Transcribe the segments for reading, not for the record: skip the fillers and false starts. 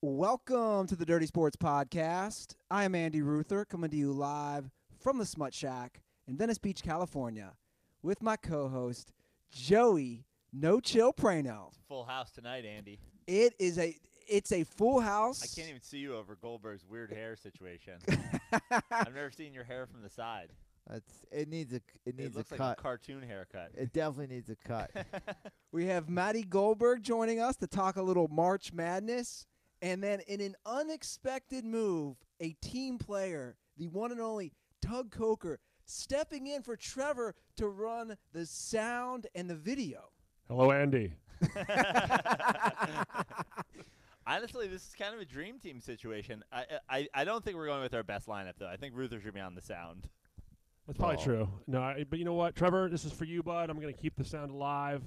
Welcome to the Dirty Sports Podcast. I am Andy Ruther, coming to you live from the Smut Shack in Venice Beach, California, with my co-host, Joey No Chill Praino. It's a full house tonight, Andy. It's a full house. I can't even see you over Goldberg's weird hair situation. I've never seen your hair from the side. It needs a looks cut. like a cartoon haircut. It definitely needs a cut. We have Matty Goldberg joining us to talk a little March Madness. And then in an unexpected move, a team player, the one and only Tug Coker, stepping in for Trevor to run the sound and the video. Hello, Andy. Honestly, this is kind of a dream team situation. I don't think we're going with our best lineup, though. I think Ruther should be on the sound. That's probably true. No, but you know what, Trevor? This is for you, bud. I'm going to keep the sound alive.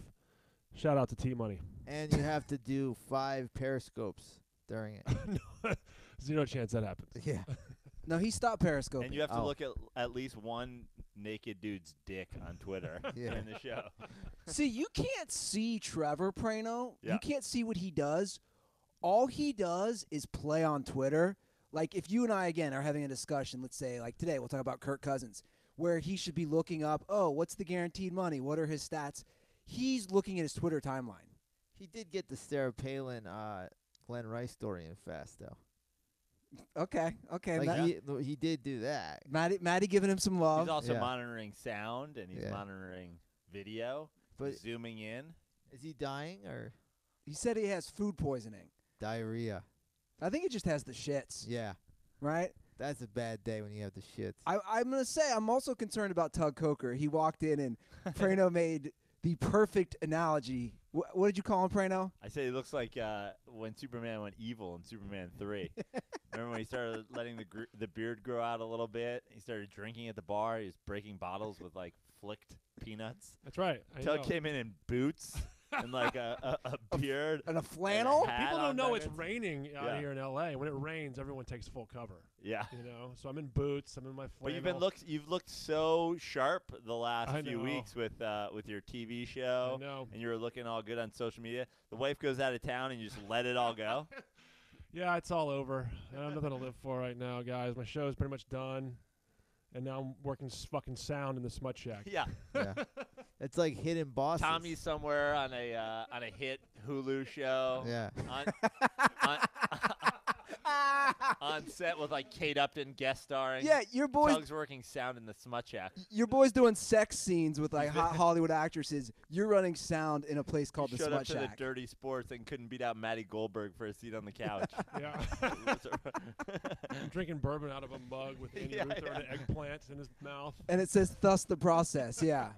Shout out to T-Money. And you have to do 5 periscopes during it. No, zero chance that happens. Yeah. No, he stopped Periscope. And you have to look at least one naked dude's dick on Twitter in the show. See, you can't see Trevor Praino. Yeah. You can't see what he does. All he does is play on Twitter. Like, if you and I, again, are having a discussion, let's say, like today, we'll talk about Kirk Cousins, where he should be looking up, what's the guaranteed money? What are his stats? He's looking at his Twitter timeline. He did get the Sarah Palin, Glenn Rice story in fast, though. Okay. Like he did do that. Matty giving him some love. He's also monitoring sound, and he's Yeah. monitoring video, But zooming in. is he dying or He said he has food poisoning. diarrhea? I think he just has the shits, Yeah. right? That's a bad day when you have the shits. I'm going to say I'm also concerned about Tug Coker. He walked in and Praino made the perfect analogy. What did you call him, Praino? I say he looks like when Superman went evil in Superman 3. Remember when he started letting the beard grow out a little bit? He started drinking at the bar. He was breaking bottles with, like, flicked peanuts. That's right. Tug came in boots and, like, a beard. And a flannel? and a hat People on don't know it's backwards. raining out Yeah. here in L.A. When it rains, everyone takes full cover. Yeah. You know, so I'm in boots. I'm in my flannel. But you've looked so sharp the last I few know. weeks with your TV show. I know. And you were looking all good on social media. The wife goes out of town and you just let it all go. Yeah, it's all over. I have nothing to live for right now, guys. My show's pretty much done, and now I'm working fucking sound in the Smut Shack. Yeah. Yeah. It's like hidden bosses. Tommy's somewhere on a hit Hulu show. Yeah. On set with like Kate Upton guest starring. Yeah, your boy's Tug's working sound in the Smut Shack. doing sex scenes with like hot Hollywood actresses. You're running sound in a place called the Showed Smut up to Shack. the Dirty Sports and couldn't beat out Matty Goldberg for a seat on the couch. Yeah. I'm drinking bourbon out of a mug with Andy Ruther and an eggplant in his mouth. And it says, thus the process. Yeah.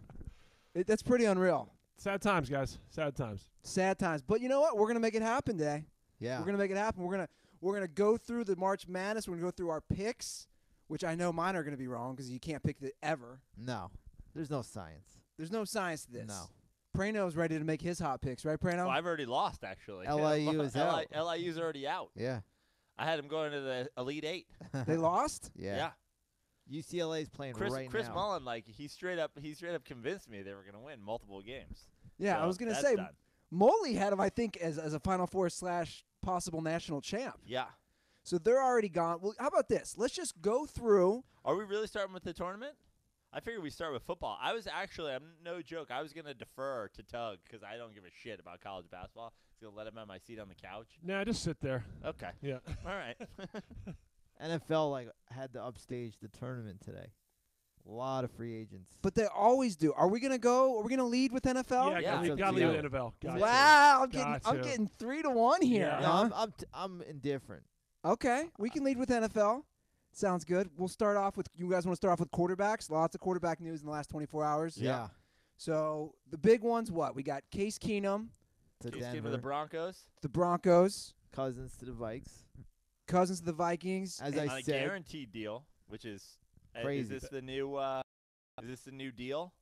That's pretty unreal. Sad times, guys. Sad times. Sad times. But you know what? We're going to make it happen today. Yeah. We're going to make it happen. We're gonna go through the March Madness. We're going to go through our picks, which I know mine are going to be wrong because you can't pick it ever. No. There's no science. There's no science to this. No. Praino's ready to make his hot picks, right, Praino? Well, I've already lost, actually. LIU is out. LIU's already out. Yeah. I had him going to the Elite Eight. They lost? Yeah. UCLA's playing Chris right Chris now. Mullen, like he straight up convinced me they were going to win multiple games. Yeah, So I was going to that's say, done. Moley had him, I think, as a Final Four / possible national champ. Yeah. So they're already gone. Well, how about this? Let's just go through. Are we really starting with the tournament? I figured we start with football. I was actually, I'm no joke, I was going to defer to Tug because I don't give a shit about college basketball. I was going to let him have my seat on the couch. Nah, just sit there. Okay. Yeah. All right. NFL had to upstage the tournament today. A lot of free agents. But they always do. Are we going to go? Are we going to lead with NFL? Yeah, we it's got up to to leave you. the NFL. Got to. Wow, Got I'm to. getting 3-1 here. Yeah. No, Huh? I'm indifferent. Okay, we can lead with NFL. Sounds good. We'll start off with. You guys want to start off with quarterbacks? Lots of quarterback news in the last 24 hours. Yeah. So the big ones, what? We got Case Keenum, To Case Keenum Denver. of the Broncos. the Broncos, Cousins to the Vikes. Cousins to the Vikings. As On I a said, guaranteed deal, which is Crazy. Is this the new? Is this the new deal?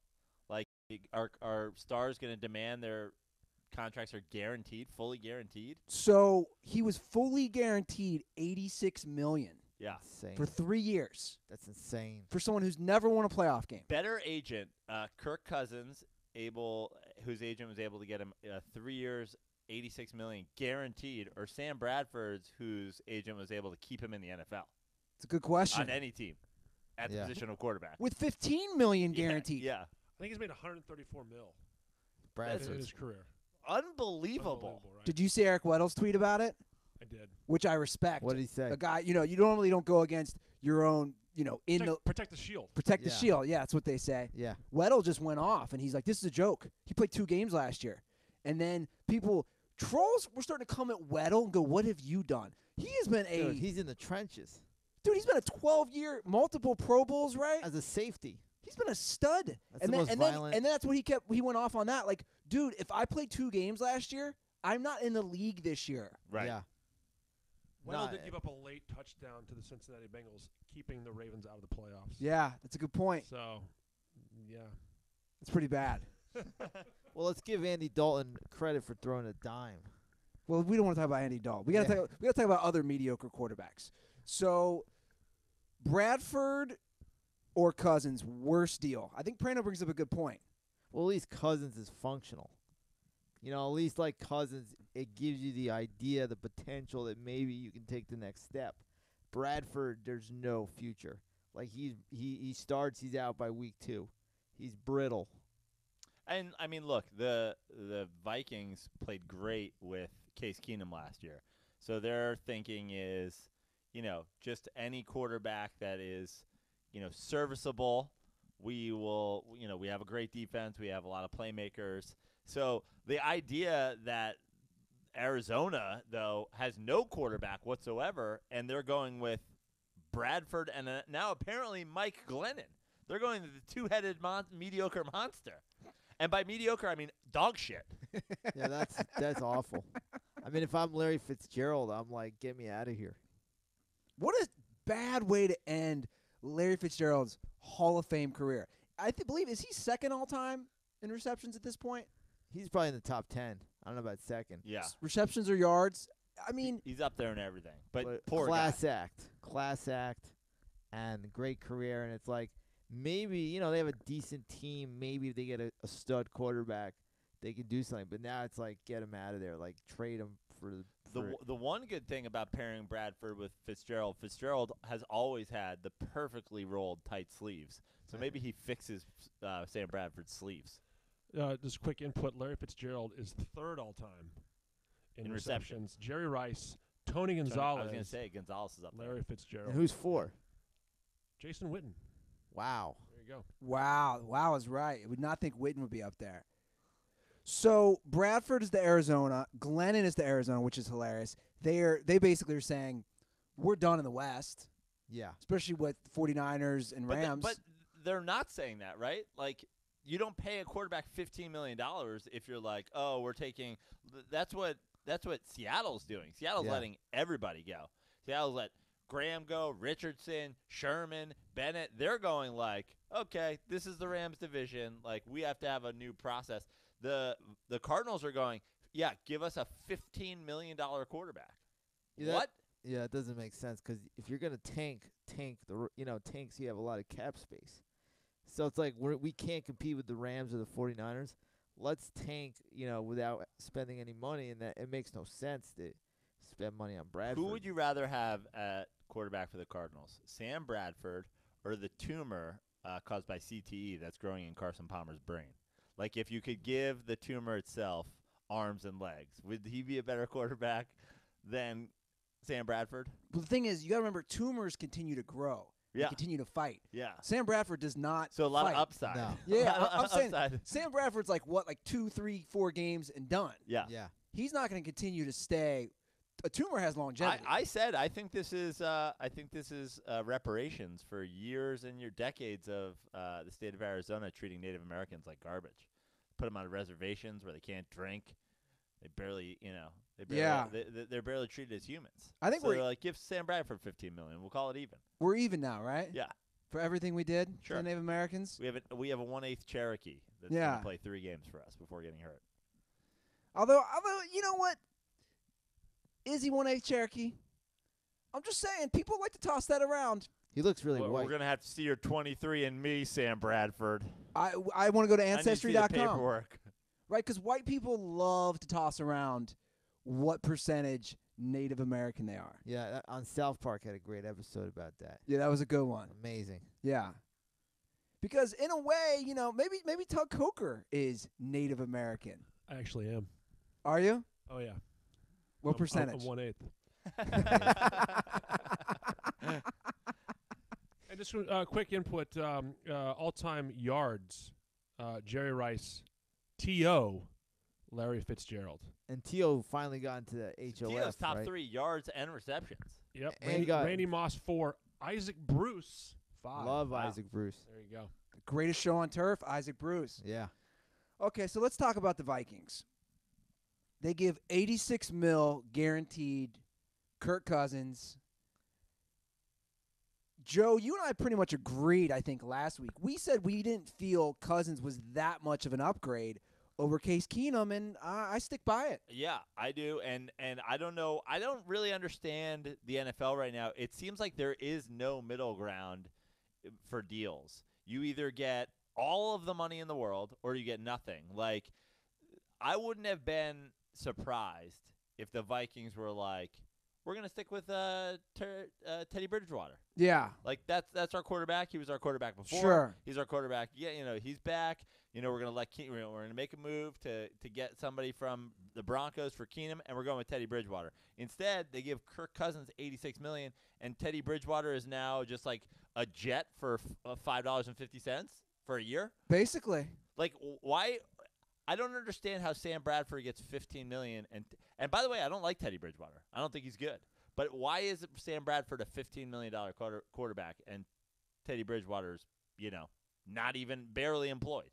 Like, are stars going to demand their contracts are guaranteed, fully guaranteed? So he was fully guaranteed $86 million Yeah. insane. for 3 years That's insane. for someone who's never won a playoff game. Better agent, Kirk Cousins, whose agent was able to get him 3 years, $86 million guaranteed, or Sam Bradford's, whose agent was able to keep him in the NFL It's a good question. on any team at the position of quarterback With $15 million guaranteed. Yeah, I think he's made 134 mil in Bradford. his career. unbelievable. Right? Did you see Eric Weddle's tweet about it? I did. Which I respect. What did he say? The guy, you normally don't go against your own, Protect the shield. protect the Yeah. shield. Yeah, that's what they say. Yeah. Weddle just went off, and he's like, this is a joke. He played 2 games last year. And then trolls were starting to come at Weddle and go, what have you done? He has been Dude, he's in the trenches he's been a 12-year, multiple Pro Bowls, right? as a safety. He's been a stud. That's and the then, most and violent. then and that's what he went off on that. Like, dude, if I played 2 games last year, I'm not in the league this year. Right. Yeah. Weddle Nah, did give up a late touchdown to the Cincinnati Bengals, keeping the Ravens out of the playoffs. Yeah, that's a good point. So, yeah. It's pretty bad. Well, let's give Andy Dalton credit for throwing a dime. Well, we don't want to talk about Andy Dalton. We got to talk about other mediocre quarterbacks. So, Bradford or Cousins, worst deal. I think Praino brings up a good point. Well, at least Cousins is functional. At least like Cousins, it gives you the idea, the potential that maybe you can take the next step. Bradford, there's no future. Like he starts, he's out by week 2. He's brittle. And I mean, look, the Vikings played great with Case Keenum last year, so their thinking is, just any quarterback that is, serviceable. We will, we have a great defense. We have a lot of playmakers. So the idea that Arizona, though, has no quarterback whatsoever, and they're going with Bradford and now apparently Mike Glennon. They're going to the two-headed mediocre monster. And by mediocre, I mean dog shit. Yeah, that's awful. I mean, if I'm Larry Fitzgerald, I'm like, get me out of here. What a bad way to end Larry Fitzgerald's Hall of Fame career. I believe, is he second all-time in receptions at this point? He's probably in the top 10. I don't know about second. Yeah. Receptions or yards? I mean, He's up there in everything. But poor class guy. class act, and great career. And it's like maybe they have a decent team. Maybe if they get a stud quarterback, they can do something. But now it's like get him out of there. Like trade him for The one good thing about pairing Bradford with Fitzgerald has always had the perfectly rolled tight sleeves. So maybe he fixes Sam Bradford's sleeves. Just quick input. Larry Fitzgerald is third all-time in reception. receptions. Jerry Rice, Tony Gonzalez. I was going to say Gonzalez is up there. Larry Fitzgerald. And who's 4? Jason Witten. Wow. There you go. wow is right. I would not think Witten would be up there. So Bradford is the Arizona. Glennon is the Arizona, which is hilarious. They basically are saying, we're done in the West, Yeah. especially with 49ers and Rams. But they're not saying that, right? Like, you don't pay a quarterback $15 million if you're like, oh, we're taking – that's what Seattle's doing. Seattle's letting everybody go. Seattle's let Graham go, Richardson, Sherman, Bennett. They're going like, okay, this is the Rams division. Like, we have to have a new process. The Cardinals are going, yeah, give us a $15 million quarterback. Yeah, What? Yeah, it doesn't make sense because if you're gonna tank tanks, you have a lot of cap space. So it's like we can't compete with the Rams or the 49ers. Let's tank, without spending any money, and that it makes no sense to spend money on Bradford. Who would you rather have at quarterback for the Cardinals, Sam Bradford or the tumor caused by CTE that's growing in Carson Palmer's brain? Like, if you could give the tumor itself arms and legs, would he be a better quarterback than Sam Bradford? But the thing is, you got to remember, tumors continue to grow. They Yeah. continue to fight. Yeah. Sam Bradford does not So a lot fight. of upside. No. Yeah, A lot I'm of saying upside. Sam Bradford's like 2, 3, 4 games and done. Yeah. Yeah. He's not going to continue to stay. A tumor has longevity. I said I think this is reparations for years and decades of the state of Arizona treating Native Americans like garbage. Put them on reservations where they can't drink. They barely, they're barely treated as humans. I think so we're they're like, give Sam Bradford $15 million. We'll call it even. we're even now, right? Yeah. For everything we did Sure. to the Native Americans. We have a 1/8 Cherokee that's Yeah. going to play 3 games for us before getting hurt. Although you know what? Is he 1/8 Cherokee? I'm just saying, people like to toss that around. He looks really Well, white. we're going to have to see your 23andMe, Sam Bradford. I want to go to I need to see the Ancestry.com. paperwork. right? Because white people love to toss around what percentage Native American they are. Yeah, on South Park had a great episode about that. Yeah, that was a good one. Amazing. Yeah. Because in a way, maybe Tug Coker is Native American. I actually am. Are you? Oh yeah. What percentage? I'm 1/8. And just quick input: all-time yards, Jerry Rice, T.O., Larry Fitzgerald. And T.O. finally got into the HOF, Tio's top right? 3 yards and receptions. Yep. And Randy Moss 4, Isaac Bruce 5. Love Wow. Isaac Bruce. There you go. Greatest show on turf, Isaac Bruce. Yeah. Okay, so let's talk about the Vikings. They give $86 million guaranteed Kirk Cousins. Joe, you and I pretty much agreed, I think, last week. We said we didn't feel Cousins was that much of an upgrade over Case Keenum, and I stick by it. Yeah, I do, and I don't know. I don't really understand the NFL right now. It seems like there is no middle ground for deals. You either get all of the money in the world or you get nothing. Like, I wouldn't have been surprised if the Vikings were like, we're going to stick with Teddy Bridgewater. Yeah. Like, that's our quarterback. He was our quarterback before. Sure. He's our quarterback. Yeah, he's back. We're going to we're going to make a move to get somebody from the Broncos for Keenum, and we're going with Teddy Bridgewater. Instead, they give Kirk Cousins $86 million, and Teddy Bridgewater is now just like a jet for $5.50 for a year. Basically. Like, why? I don't understand how Sam Bradford gets $15 million, and by the way, I don't like Teddy Bridgewater. I don't think he's good. But why is Sam Bradford a $15 million quarterback, and Teddy Bridgewater's not even barely employed?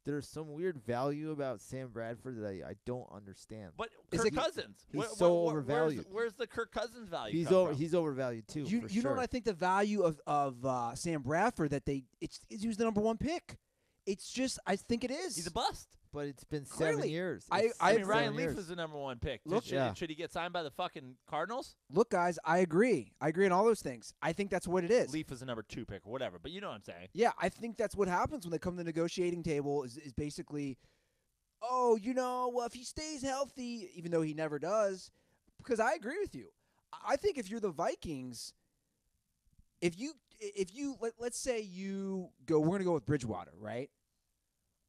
There's some weird value about Sam Bradford that I don't understand. But Is Kirk it- Cousins, He's so overvalued. Where's the Kirk Cousins value? He's come from? he's overvalued too. You for know sure. what I think the value of Sam Bradford that he was the number 1 pick. It's just I think it is. He's a bust. But it's been Clearly. 7 years. I It's I mean, 7 Ryan years. Leaf was the number 1 pick. Look- Should he get signed by the fucking Cardinals? Look, guys, I agree. I agree on all those things. I think that's what it is. Leaf was the number 2 pick or whatever, but you know what I'm saying. Yeah, I think that's what happens when they come to the negotiating table is basically, well, if he stays healthy, even though he never does, because I agree with you. I think if you're the Vikings, if you let's say you go, we're going to go with Bridgewater, right?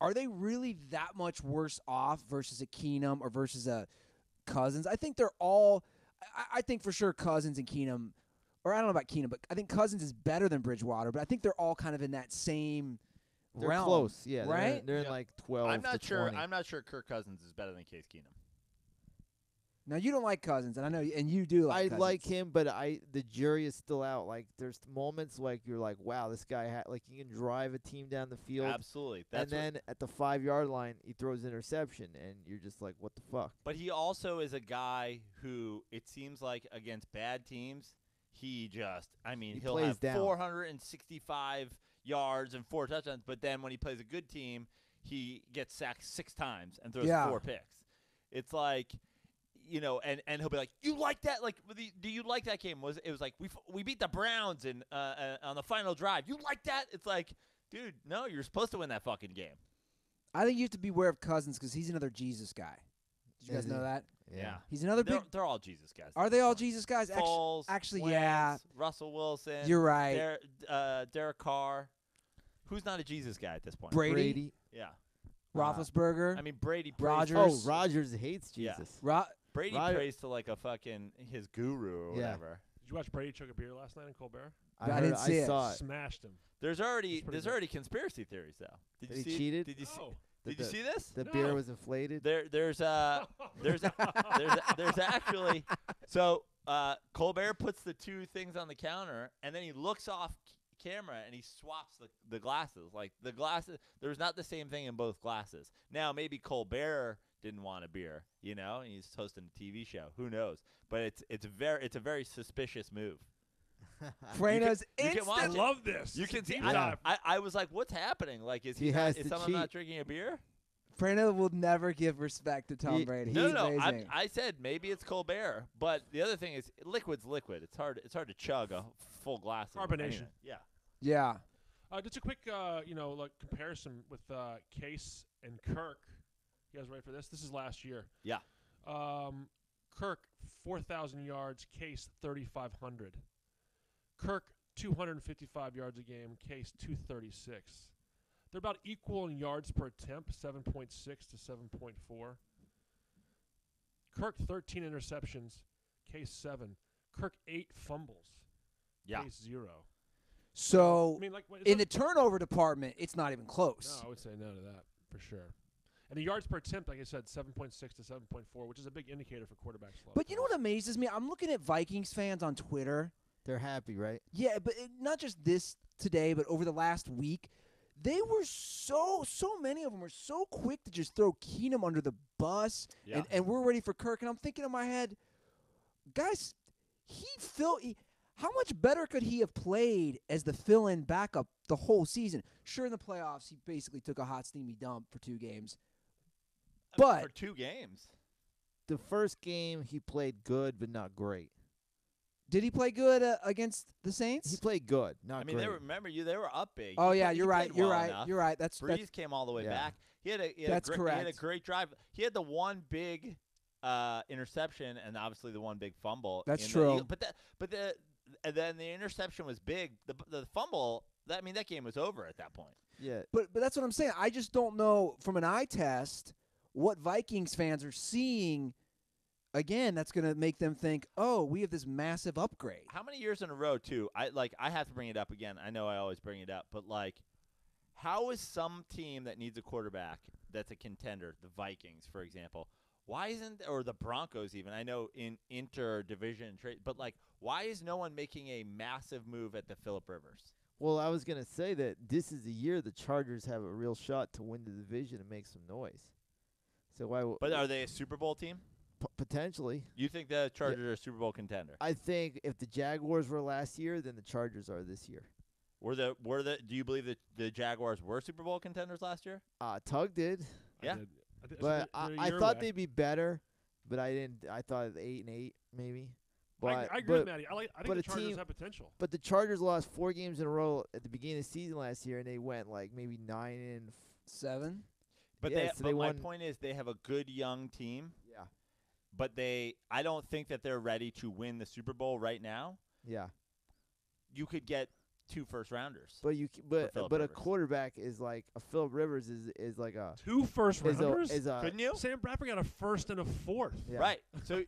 Are they really that much worse off versus a Keenum or versus a Cousins? I think they're all I think for sure Cousins and Keenum, or I don't know about Keenum, but I think Cousins is better than Bridgewater, but I think they're all kind of in that same They're realm. close. Yeah, right? They're in Yeah. like 12 I'm not to sure. 20. I'm not sure Kirk Cousins is better than Case Keenum. Now you don't like Cousins, and I know, and you do like I Cousins. like him, but the jury is still out. Like there's moments like you're like, wow, this guy he can drive a team down the field, Absolutely. and then at the 5-yard line he throws interception, and you're just like, what the fuck? But he also is a guy who it seems like against bad teams, he he'll plays have down. 465 yards and 4 touchdowns, but then when he plays a good team, he gets sacked 6 times and throws Yeah. 4 picks. It's like, and he'll be like, "You like that? Like, do you like that game? It was like we beat the Browns on the final drive. You like that?" It's like, dude, no, you're supposed to win that fucking game. I think you have to beware of Cousins because he's another Jesus guy. Did you guys Is he? know that? Yeah. He's another big. They're all Jesus guys. Are at they this all point. Jesus guys? Foles, actually, Wentz, yeah. Russell Wilson. You're right. Derek Carr. Who's not a Jesus guy at this point? Brady, Yeah. Roethlisberger. I mean, Brady prays. Rodgers. Oh, Rogers hates Yeah. Jesus. Brady Rod- prays to like a fucking his guru or Yeah. whatever. Did you watch Brady chug a beer last night in Colbert? I didn't see it. saw it. Smashed him. There's That's pretty good. already conspiracy theories though. Did That you he see? cheated? Did you see? No. Did you see this? The No. beer was inflated. There's actually Colbert puts the 2 things on the counter and then he looks off camera and he swaps the glasses. Like the glasses, there's not the same thing in both glasses. Now maybe Colbert didn't want a beer, and he's hosting a TV show. Who knows? But it's a very suspicious move. Praino's you can instant. watch I it. love this. You It's can a see. deep Yeah. dive. I was like, what's happening? Like, is He has is to someone not cheat. drinking a beer? Praino will never give respect to Tom He- Brady. No, He's no. amazing. I said maybe it's Colbert, but the other thing is liquid's liquid. It's hard to chug a full glass of Carbonation. anything. Yeah. Yeah. Just a quick, comparison with Case and Kirk. You guys ready for this? This is last year. Yeah. Kirk, 4,000 yards, Case 3,500. Kirk, 255 yards a game, Case 236. They're about equal in yards per attempt, 7.6 to 7.4. Kirk, 13 interceptions, Case 7. Kirk, 8 fumbles, Yeah. Case 0. So I mean, like, in the turnover department, it's not even close. no, I would say no to that for sure. And the yards per attempt, like I said, 7.6 to 7.4, which is a big indicator for quarterbacks. But you know what amazes me? I'm looking at Vikings fans on Twitter. They're happy, right? Yeah, but not just this today, but over the last week, they were so many of them were so quick to just throw Keenum under the bus, Yeah. and we're ready for Kirk. And I'm thinking in my head, guys, how much better could he have played as the fill-in backup the whole season? Sure, in the playoffs, he basically took a hot, steamy dump for 2 games. But for 2 games. The first game he played good, but not great. did he play good against the Saints? He played good, not I mean, great. they were up big. Oh He yeah, played- you're he right. played You're well right. enough. You're right. That's Breeze came all the way Yeah. back. He had a That's great, correct. He had a great drive. He had the one big interception and obviously the one big fumble. That's in true. And then the interception was big. The fumble. That game was over at that point. Yeah, But that's what I'm saying. I just don't know from an eye test what Vikings fans are seeing. Again, that's going to make them think, "Oh, we have this massive upgrade." How many years in a row too? I have to bring it up again. I know I always bring it up, but how is some team that needs a quarterback that's a contender, the Vikings, for example, why isn't, or the Broncos even? I know in inter-division trade, but why is no one making a massive move at the Phillip Rivers? well, I was going to say that this is the year the Chargers have a real shot to win the division and make some noise. So why? But are they a Super Bowl team? Potentially. You think the Chargers are a Super Bowl contender? I think if the Jaguars were last year, then the Chargers are this year. Do you believe that the Jaguars were Super Bowl contenders last year? Tug did, Yeah. but I thought they'd be better. But I didn't. I thought 8-8 maybe. But I agree with Matty. I think but the a Chargers team- have potential. But the Chargers lost 4 games in a row at the beginning of the season last year, and they went maybe 9-7. But Yeah, so they my won- point is they have a good young team, Yeah, but I don't think that they're ready to win the Super Bowl right now. yeah. You could get 2 first-rounders. But Phillip a Rivers. quarterback is like a Phillip Rivers is like a 2 first rounders. Couldn't you? Sam Bradford got a first and a fourth. yeah. Right. So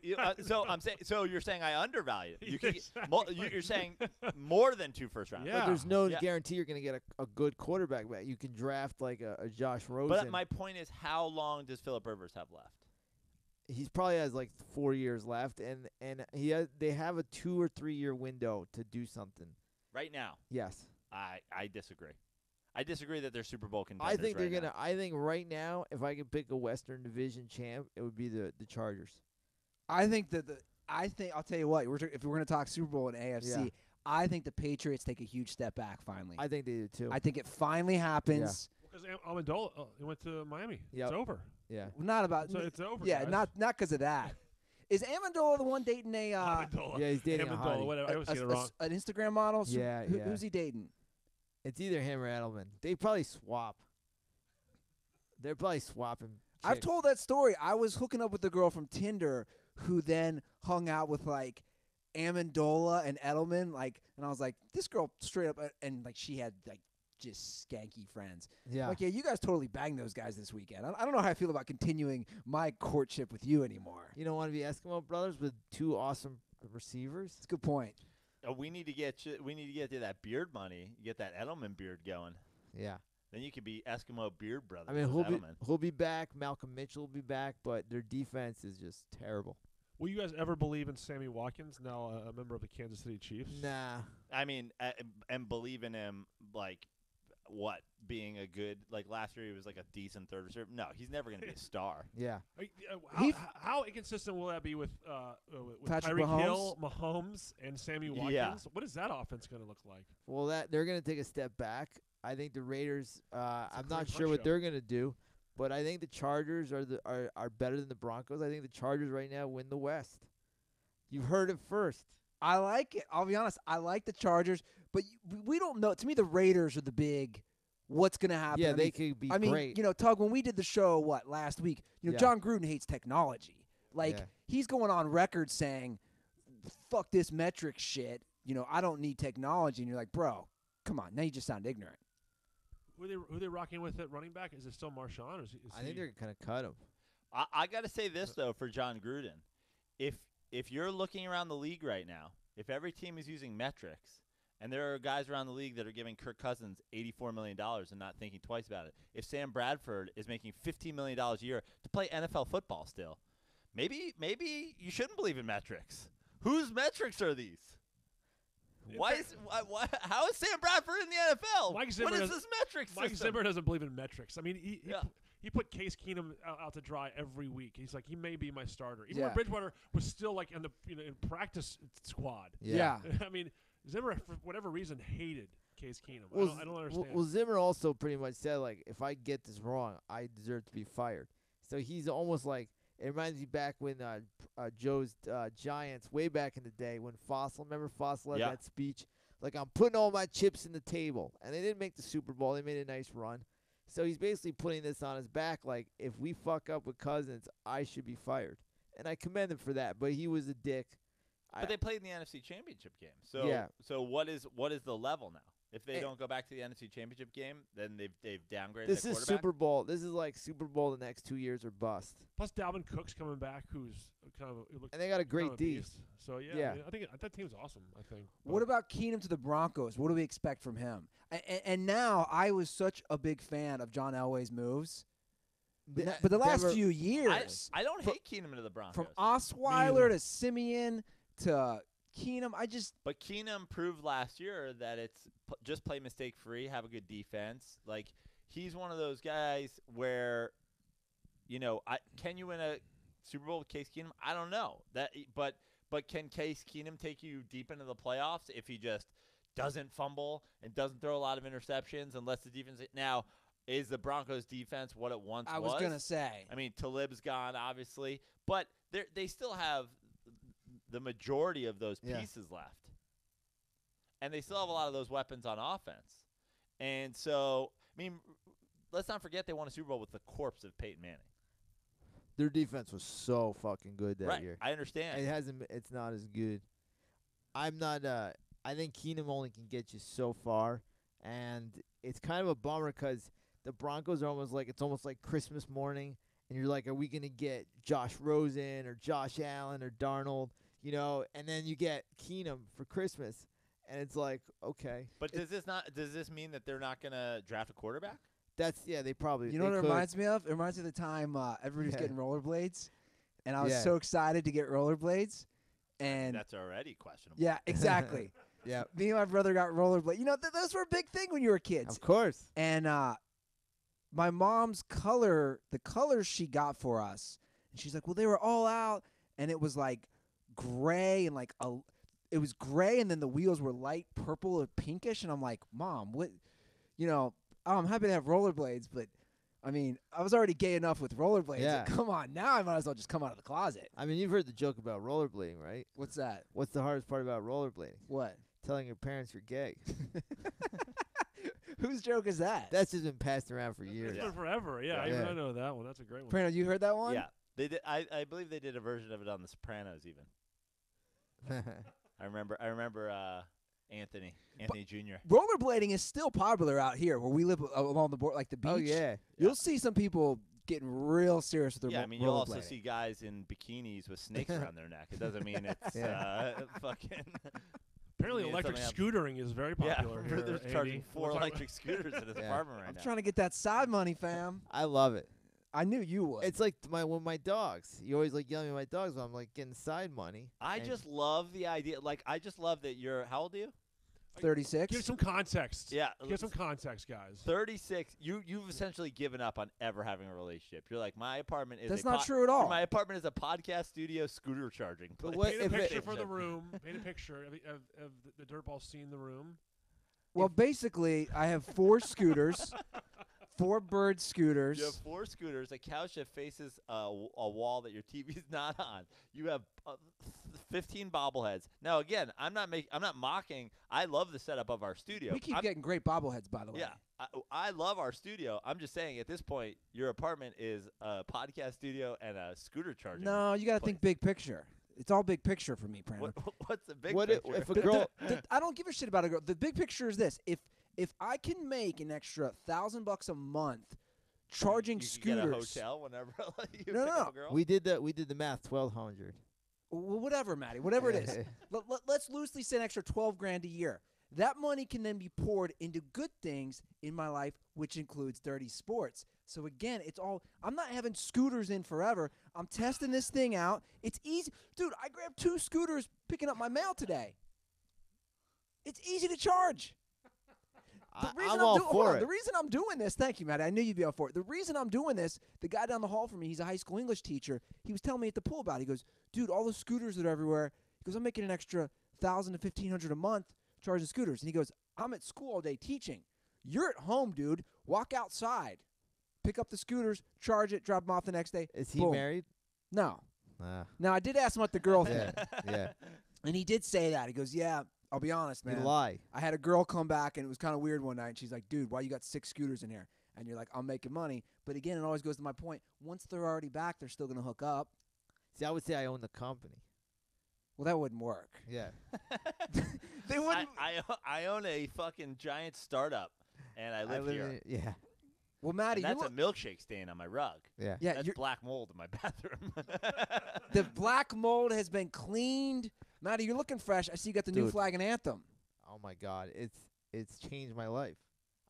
I'm saying. So you're saying I undervalue it. You could get, Exactly. you're saying more than 2 first-rounders. Yeah. But there's no Yeah. guarantee you're going to get a good quarterback back. You can draft like a Josh Rosen. But my point is, how long does Phillip Rivers have left? He's probably has 4 years left, and they have a 2 or 3 year window to do something. Right now, Yes, I disagree. I disagree that they're Super Bowl contenders. I think they're right gonna. now. I think right now, if I could pick a Western Division champ, it would be the Chargers. I think I'll tell you what. If we're going to talk Super Bowl and AFC, Yeah. I think the Patriots take a huge step back finally. I think they do too. I think it finally happens. Because Amendola he went to Miami. Yep. It's over. yeah, Not about. So it's over. yeah, guys. not because of that. Is Amendola the one dating a Amendola. yeah. He's dating a Amendola. hottie. Whatever. I always get it wrong. an Instagram model? So Yeah, yeah. Who's he dating? It's either him or Edelman. They probably swap. They're probably swapping. I've chicks. told that story. I was hooking up with a girl from Tinder who then hung out with Amendola and Edelman, and I was like, this girl straight up, and she had just skanky friends. Yeah. Yeah, you guys totally banged those guys this weekend. I don't know how I feel about continuing my courtship with you anymore. You don't want to be Eskimo brothers with 2 awesome receivers? That's a good point. We need to get to that beard money. You get that Edelman beard going. Yeah. Then you could be Eskimo beard brothers. I mean, with Edelman. he'll be back. Malcolm Mitchell will be back, but their defense is just terrible. Will you guys ever believe in Sammy Watkins, now a member of the Kansas City Chiefs? Nah. I mean, and believe in him being a good last year he was a decent third receiver. No, he's never going to be a star. Yeah. How inconsistent will that be with Patrick Tyreek Hill, Mahomes, and Sammy Watkins? Yeah. What is that offense going to look like? Well, they're going to take a step back. I think the Raiders. I'm not clean sure what punch-up. they're going to do, but I think the Chargers are better than the Broncos. I think the Chargers right now win the West. You've heard it first. I like it. I'll be honest. I like the Chargers, but we don't know. To me, the Raiders are the big what's going to happen. Yeah, I they mean, could be I mean, great. you know, Tug, when we did the show, last week, Yeah. John Gruden hates technology. Like, Yeah. he's going on record saying, fuck this metric shit. I don't need technology. And you're like, bro, come on. Now you just sound ignorant. Who they rocking with at running back? Is it still Marshawn? Or is I think they're going to cut him. I got to say this, though, for John Gruden. If you're looking around the league right now, if every team is using metrics, and there are guys around the league that are giving Kirk Cousins $84 million and not thinking twice about it, if Sam Bradford is making $15 million a year to play NFL football still, maybe you shouldn't believe in metrics. Whose metrics are these? How is Sam Bradford in the NFL? Mike Zimmer what is this metrics Mike system? Zimmer doesn't believe in metrics. I mean, he put Case Keenum out to dry every week. He's like, he may be my starter. Even when Bridgewater was still like in the in practice squad. Yeah. I mean, Zimmer for whatever reason hated Case Keenum. Well, I don't understand. Well, Zimmer also pretty much said, like, if I get this wrong, I deserve to be fired. So he's almost like, it reminds me back when Joe's Giants, way back in the day, when remember Fossil had that speech? Like, I'm putting all my chips in the table. And they didn't make the Super Bowl. They made a nice run. So he's basically putting this on his back, like, if we fuck up with Cousins, I should be fired. And I commend him for that, but he was a dick. But they played in the NFC Championship game. So Yeah. So what is the level now? If they don't go back to the NFC Championship game, then they've downgraded This their is quarterback? Super Bowl. This is like Super Bowl the next 2 years or bust. Plus, Dalvin Cook's coming back, who's kind of And they got a great kind of D. beast. So Yeah. I think that team's awesome. I think. What about Keenum to the Broncos? What do we expect from him? And now I was such a big fan of John Elway's moves. But the last few years, I don't hate Keenum to the Broncos. from Osweiler to Simeon to Keenum, But Keenum proved last year that it's just play mistake free, have a good defense. Like, he's one of those guys where, can you win a Super Bowl with Case Keenum? I don't know. But can Case Keenum take you deep into the playoffs if he just doesn't fumble and doesn't throw a lot of interceptions and lets the defense? Now, is the Broncos defense what it once was? I was going to say. I mean, Talib's gone, obviously, but they still have the majority of those pieces left. And they still have a lot of those weapons on offense. And so, I mean, let's not forget they won a Super Bowl with the corpse of Peyton Manning. Their defense was so fucking good that year. I understand. It's not as good. I'm not. I think Keenum only can get you so far, and it's kind of a bummer because the Broncos are almost like Christmas morning, and you're like, are we gonna get Josh Rosen or Josh Allen or Darnold? And then you get Keenum for Christmas, and it's like, okay. But does this mean that they're not gonna draft a quarterback? They probably. You know what it reminds me of? It reminds me of the time everybody was getting rollerblades, and I was so excited to get rollerblades. And that's already questionable. Yeah, exactly. Yeah. Me and my brother got rollerblades. Those were a big thing when you were kids. Of course. And my mom's the colors she got for us, and she's like, well, they were all out, and it was like gray and it was gray, and then the wheels were light purple or pinkish, and I'm like, Mom, what? I'm happy to have rollerblades, but I mean, I was already gay enough with rollerblades. Yeah. Come on, now I might as well just come out of the closet. I mean, you've heard the joke about rollerblading, right? What's that? What's the hardest part about rollerblading? What? Telling your parents you're gay. Whose joke is that? That's just been passed around for years. It's been forever. Yeah, Yeah. I know that one. That's a great one. Praino, you heard that one? Yeah, they did. I believe they did a version of it on The Sopranos even. I remember Anthony Jr. Rollerblading is still popular out here where we live along the board, like the beach. Oh, yeah. You'll see some people getting real serious with their Yeah, I mean, you'll also rollerblading. see guys in bikinis with snakes around their neck. It doesn't mean it's fucking. Apparently, Yeah, electric something scootering is very popular here. they're Andy. charging 4 We'll talk electric scooters at his apartment right I'm now. trying to get that side money, fam. I love it. I knew you would. It's like with my dogs. You always like yelling at my dogs when I'm like getting side money. I And just love the idea. Like, I just love that you're. How old are you? 36. Give some context. Yeah, Give some context, guys. 36. You've essentially given up on ever having a relationship. You're like, my apartment is. That's a not true at all. My apartment is a podcast studio scooter charging place. what Paint a if it- picture for the room. Paint a picture of the dirtball seeing the room. Well, basically, I have 4 scooters, 4 bird scooters. You have 4 scooters, a couch that faces a wall that your TV's not on. You have 15 bobbleheads. Now, again, I'm not mocking. I love the setup of our studio. We keep getting great bobbleheads, by the way. Yeah, I love our studio. I'm just saying, at this point, your apartment is a podcast studio and a scooter charging. No, you got to place. think big picture. It's all big picture for me, Prano. What's the big What picture? if a girl? I don't give a shit about a girl. The big picture is this: if I can make an extra $1,000 a month charging you scooters, can get a hotel whenever you No, pick no, up a girl? We did the math. 1,200. well, whatever, Matty, whatever it is. Let's loosely say an extra $12,000 a year. That money can then be poured into good things in my life, which includes dirty sports. So again, it's all. I'm not having scooters in forever. I'm testing this thing out. It's easy, dude. I grabbed 2 scooters picking up my mail today. It's easy to charge. I'm all for it. The reason I'm doing this, thank you, Matt. I knew you'd be all for it. The reason I'm doing this, the guy down the hall from me, he's a high school English teacher. He was telling me at the pool about it. He goes, dude, all the scooters that are everywhere. He goes, I'm making an extra $1,000 to $1,500 a month charging scooters. And he goes, I'm at school all day teaching. You're at home, dude. Walk outside, pick up the scooters, charge it, drop them off the next day. Is he Boom. married? No. Nah. Now, I did ask him what the girl thing. Yeah. And he did say that. He goes, yeah, I'll be honest, You man. lie. I had a girl come back, and it was kind of weird one night. And she's like, dude, why you got 6 scooters in here? And you're like, I'm making money. But again, it always goes to my point. Once they're already back, they're still going to hook up. See, I would say I own the company. Well, that wouldn't work. Yeah. They wouldn't. I own a fucking giant startup, and I live here. Yeah. Well, Matty, And you that's a milkshake stain on my rug. Yeah. yeah, That's you're, black mold in my bathroom. the black mold has been cleaned. Matty, you're looking fresh. I see you got the new Dude. flag and anthem. Oh my God, it's changed my life.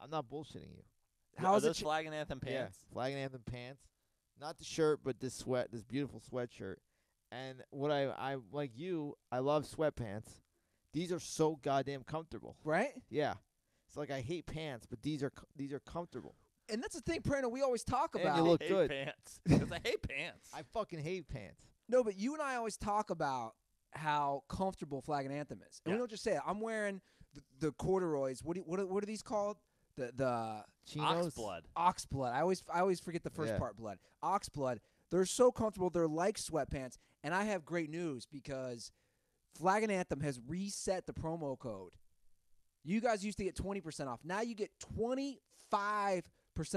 I'm not bullshitting you. How Are is it? those flag and anthem pants? Yeah. Flag and anthem pants. Not the shirt, but this beautiful sweatshirt. And what I like you, I love sweatpants. These are so goddamn comfortable. Right? Yeah. It's like I hate pants, but these are comfortable. And that's the thing, Prano, we always talk And about. you look I hate good. pants. 'Cause I hate pants. I fucking hate pants. No, but you and I always talk about how comfortable flag and anthem is. And we Yeah. don't just say it. I'm wearing the corduroys. What are these called? The Chinos. Oxblood. oxblood. I always forget the first Yeah. part, blood. Oxblood. They're so comfortable. They're like sweatpants. And I have great news because Flag and Anthem has reset the promo code. You guys used to get 20% off. Now you get 25%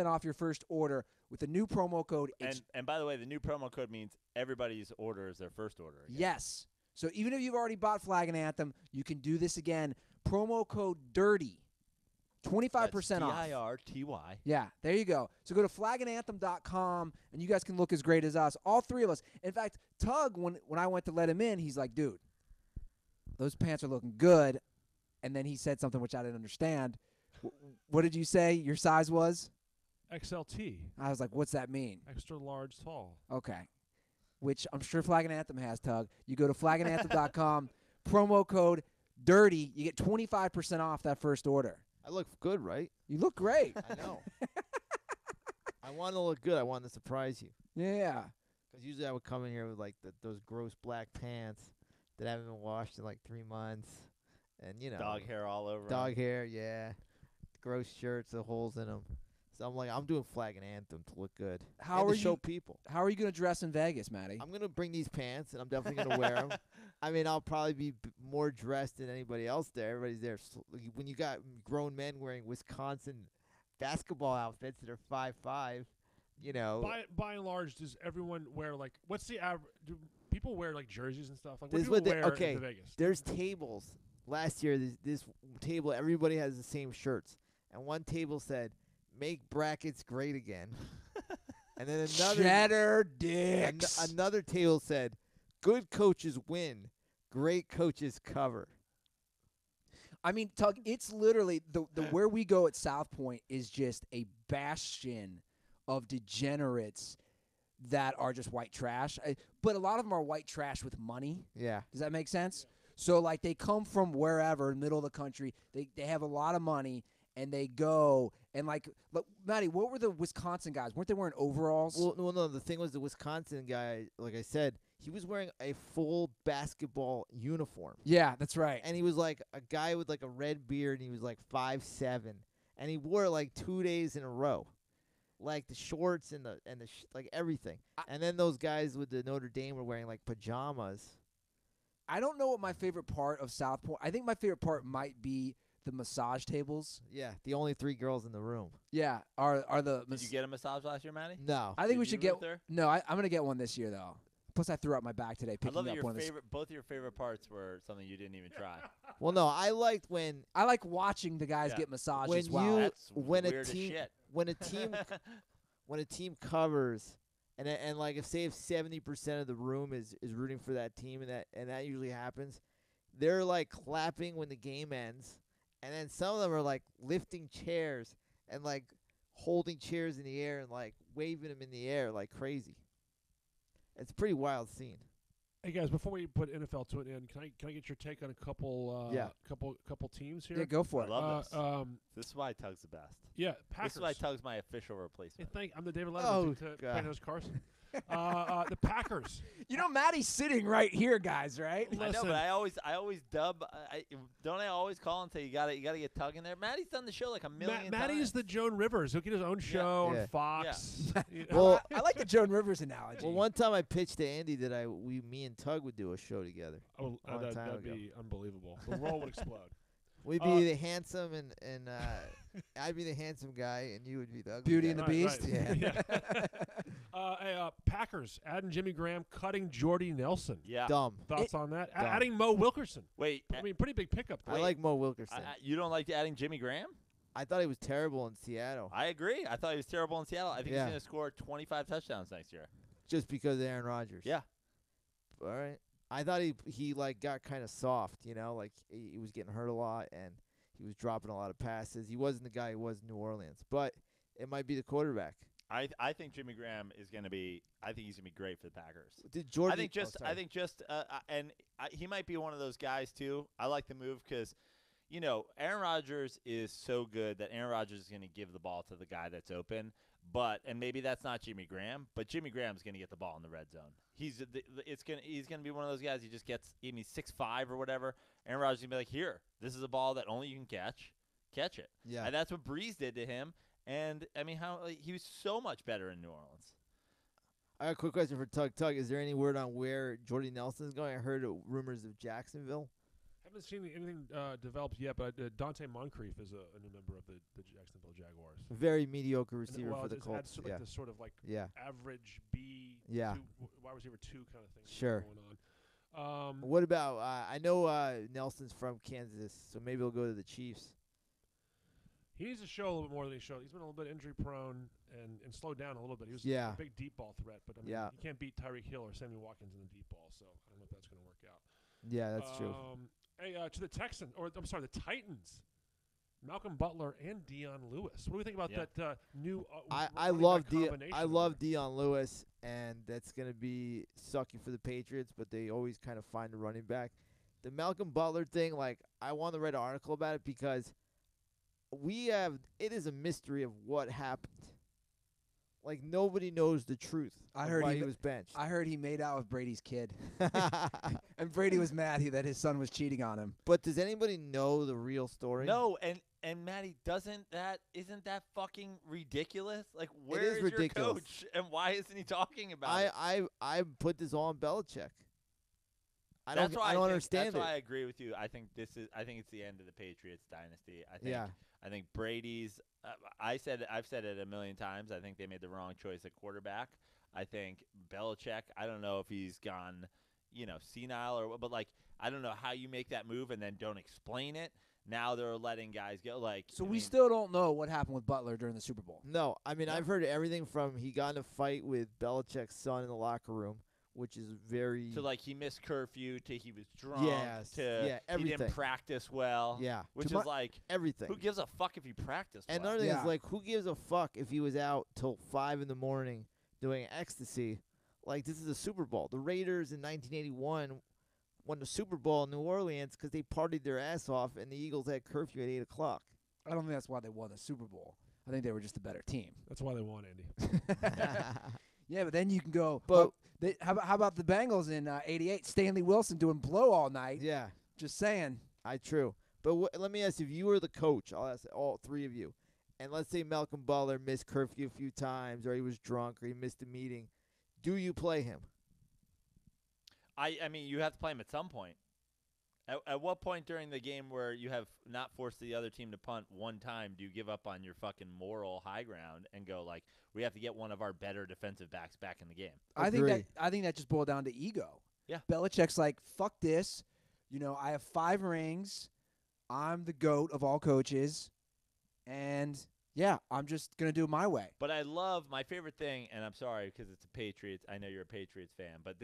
off your first order with the new promo code. And by the way, the new promo code means everybody's order is their first order. Again. Yes. So even if you've already bought Flag and Anthem, you can do this again. Promo code DIRTY. 25% off. DIRTY. Yeah, there you go. So go to flagandanthem.com, and you guys can look as great as us. All 3 of us. In fact, Tug, when I went to let him in, he's like, dude, those pants are looking good. And then he said something which I didn't understand. What did you say your size was? XLT, I was like, what's that mean? extra large, tall. Okay. Which I'm sure Flag and Anthem has, Tug. You go to flagandanthem.com, promo code DIRTY. You get 25% off that first order. I look good, right? You look great. I know. I want to look good. I want to surprise you. Yeah. Because usually I would come in here with like those gross black pants that haven't been washed in like 3 months, and Dog hair all over. 'em. dog hair, yeah, gross shirts, the holes in them. So I'm like, I'm doing Flag and Anthem to look good. How and are to show you- people? How are you going to dress in Vegas, Matty? I'm gonna bring these pants, and I'm definitely gonna wear them. I mean, I'll probably be more dressed than anybody else there. Everybody's there. When you got grown men wearing Wisconsin basketball outfits that are 5'5", By and large, does everyone wear like? What's the average? Do people wear like jerseys and stuff? Like, what This do is people what they- wear okay. in Vegas? There's tables. Last year, this table, everybody has the same shirts, and one table said, "Make brackets great again," and then Cheddar dicks. another table said, "Good coaches win, great coaches cover." I mean, Tug, it's literally the where we go at South Point is just a bastion of degenerates that are just white trash. But a lot of them are white trash with money. Yeah. Does that make sense? So, like, they come from wherever, middle of the country. They have a lot of money, and they go. And, like, Matty, what were the Wisconsin guys? Weren't they wearing overalls? Well, no. The thing was, the Wisconsin guy, like I said, he was wearing a full basketball uniform, yeah, that's right. and he was like a guy with like a red beard, and he was like 5'7", and he wore it like 2 days in a row, like the shorts and like everything. And then those guys with the Notre Dame were wearing like pajamas. I don't know what my favorite part of South Point. I think my favorite part might be the massage tables. Yeah, the only 3 girls in the room. Yeah, are the. Did you get a massage last year, Matty? No. I think Did we you, should get. Ruther? No, I'm gonna get one this year though. Plus, I threw out my back today I picking love that up your one of the. favorite. Both of your favorite parts were something you didn't even try. Well, no, I liked when I like watching the guys Yeah. get massaged When as well. you- That's when a weird as team- shit. when a team when a team covers and like if 70% of the room is rooting for that team and that usually happens, they're like clapping when the game ends, and then some of them are like lifting chairs and like holding chairs in the air and like waving them in the air like crazy. It's a pretty wild scene. Hey guys, before we put NFL to an end, can I get your take on a couple Yeah. couple teams here? Yeah, go for I it. love this. Um, This is why Tug's the best. yeah, This Packers. is why Tug's my official Hey, replacement. I'm the David Letterman Oh, to God. Panos Carson. The Packers. You know, Matty's sitting right here, guys. Right? I know, Listen. but I always dub. Don't I always call and say you gotta get Tug in there? Matty's done the show like a million Matty's times. the Joan Rivers. He'll get his own show Yeah. on Fox. You know? Well, I like the Joan Rivers analogy. well, one time I pitched to Andy that me and Tug would do a show together. Oh, long time that'd ago. be unbelievable. The world would explode. We'd be the handsome and I'd be the handsome guy and you would be the ugly Beauty guy. and the Right, Beast? right. Yeah. Hey, Packers adding Jimmy Graham, cutting Jordy Nelson. Yeah. Dumb. Thoughts on that? Dumb. Adding Mo Wilkerson. Wait. I mean, pretty big pickup. I like Mo Wilkerson. You don't like adding Jimmy Graham? I thought he was terrible in Seattle I agree. I thought he was terrible in Seattle. I think Yeah. he's going to score 25 touchdowns next year. just because of Aaron Rodgers. Yeah. All right. I thought he like got kind of soft, like he was getting hurt a lot and he was dropping a lot of passes. He wasn't the guy he was in New Orleans, but it might be the quarterback. I think Jimmy Graham is going to be. I think he's going to be great for the Packers. Did Jordan? I think he might be one of those guys too. I like the move because, Aaron Rodgers is so good that Aaron Rodgers is going to give the ball to the guy that's open. And maybe that's not Jimmy Graham, but Jimmy Graham's going to get the ball in the red zone. He's going to be one of those guys. He just gets, even he's 6'5" or whatever. Aaron Rodgers is going to be like, here, this is a ball that only you can catch it. Yeah. And that's what Breeze did to him. And I mean, he was so much better in New Orleans. I got a quick question for Tug. Tug, is there any word on where Jordy Nelson is going? I heard rumors of Jacksonville. Haven't seen anything developed yet, but Dante Moncrief is a new member of the Jacksonville Jaguars. Very mediocre And, receiver well, for the it's Colts. like this sort of like Yeah. average B, Yeah. wide receiver 2 kind of thing Sure. going on. What about? I know Nelson's from Kansas, so maybe he'll go to the Chiefs. He needs to show a little bit more than he showed. He's been a little bit injury prone and slowed down a little bit. He was Yeah. a big deep ball threat, but I mean, Yeah. you can't beat Tyreek Hill or Sammy Watkins in the deep ball, so I don't know if that's going to work out. Yeah, that's true. Hey, to the the Titans, Malcolm Butler and Dion Lewis. What do we think about Yeah. that new? I running love back combination I over love there? Dion Lewis, and that's gonna be sucky for the Patriots. But they always kind of find a running back. The Malcolm Butler thing, like I want to write an article about it because it is a mystery of what happened. Like nobody knows the truth. I of heard why he he ma- was benched. I heard he made out with Brady's kid, and Brady was mad that his son was cheating on him. But does anybody know the real story? No, and Matty, isn't that fucking ridiculous? Like, where is is ridiculous. your coach, and why isn't he talking about it? I put this all on Belichick. I That's don't why I don't think, understand That's it. why I agree with you. I think it's the end of the Patriots dynasty. I think Brady's. I've said it a million times. I think they made the wrong choice at quarterback. I think Belichick. I don't know if he's gone, senile but like I don't know how you make that move and then don't explain it. Now they're letting guys go. Like, So we still don't know what happened with Butler during the Super Bowl. No, I mean Yeah. I've heard everything from he got in a fight with Belichick's son in the locker room, which is very to like he missed curfew, to he was drunk, Yes, to yeah, he everything. didn't practice well. yeah Which To is my- like, everything. who gives a fuck if you practice And well? another thing Yeah. is like who gives a fuck if he was out till 5 a.m. doing ecstasy? Like this is a Super Bowl. The Raiders in 1981 won the Super Bowl in New Orleans because they partied their ass off, and the Eagles had curfew at 8:00. I don't think that's why they won the Super Bowl. I think they were just a better team. That's why they won, Andy. Yeah, but then you can go. But- How about the Bengals in '88? Stanley Wilson doing blow all night. Yeah, Just saying. true. But let me ask you, if you were the coach, I'll ask all three of you, and let's say Malcolm Butler missed curfew a few times, or he was drunk, or he missed a meeting, do you play him? I mean, you have to play him at some point. At what point during the game where you have not forced the other team to punt one time do you give up on your fucking moral high ground and go like, we have to get one of our better defensive backs back in the game? I Agree. think that just boiled down to ego. Yeah. Belichick's like, fuck this. You know, I have 5 rings. I'm the GOAT of all coaches. And, yeah, I'm just going to do it my way. But I love my favorite thing, and I'm sorry because it's a Patriots. I know you're a Patriots fan, but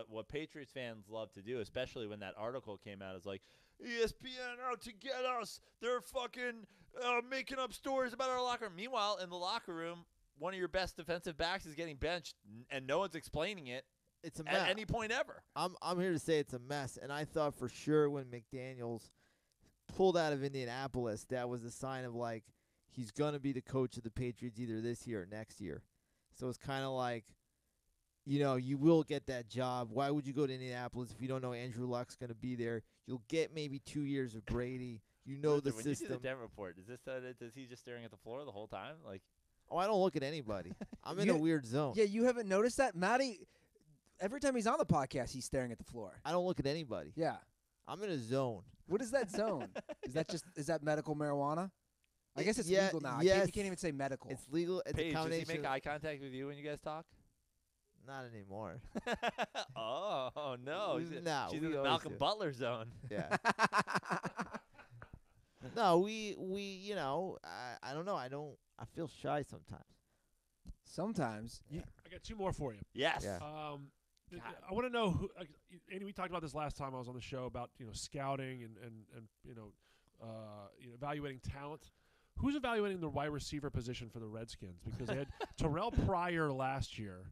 what Patriots fans love to do, especially when that article came out, is like, ESPN out to get us. They're fucking making up stories about our locker room. Meanwhile, in the locker room, one of your best defensive backs is getting benched, and no one's explaining it. It's a mess. At any point ever. I'm here to say it's a mess, and I thought for sure when McDaniels pulled out of Indianapolis, that was a sign of like he's gonna be the coach of the Patriots either this year or next year. So it's kind of like, you know, you will get that job. Why would you go to Indianapolis if you don't know Andrew Luck's gonna be there? You'll get maybe 2 years of Brady. You know the when system. you do the Denver report, is he just staring at the floor the whole time? Like, Oh, I don't look at anybody. I'm in You- a weird zone. Yeah, you haven't noticed that? Matty, every time he's on the podcast, he's staring at the floor. I don't look at anybody. Yeah. I'm in a zone. What is that zone? is that medical marijuana? I guess it's Yeah, legal now. yes. You can't even say medical. It's legal. It's Paige, a does combination. he make eye contact with you when you guys talk? Not anymore. Oh no, No, she's we in the always Malcolm do. Butler zone. Yeah. No, we you know, I don't know. I feel shy sometimes. Sometimes. I got 2 more for you. Yes. Yeah. I want to know who. Andy, we talked about this last time I was on the show about scouting and evaluating talent. Who's evaluating the wide receiver position for the Redskins? Because they had Terrell Pryor last year,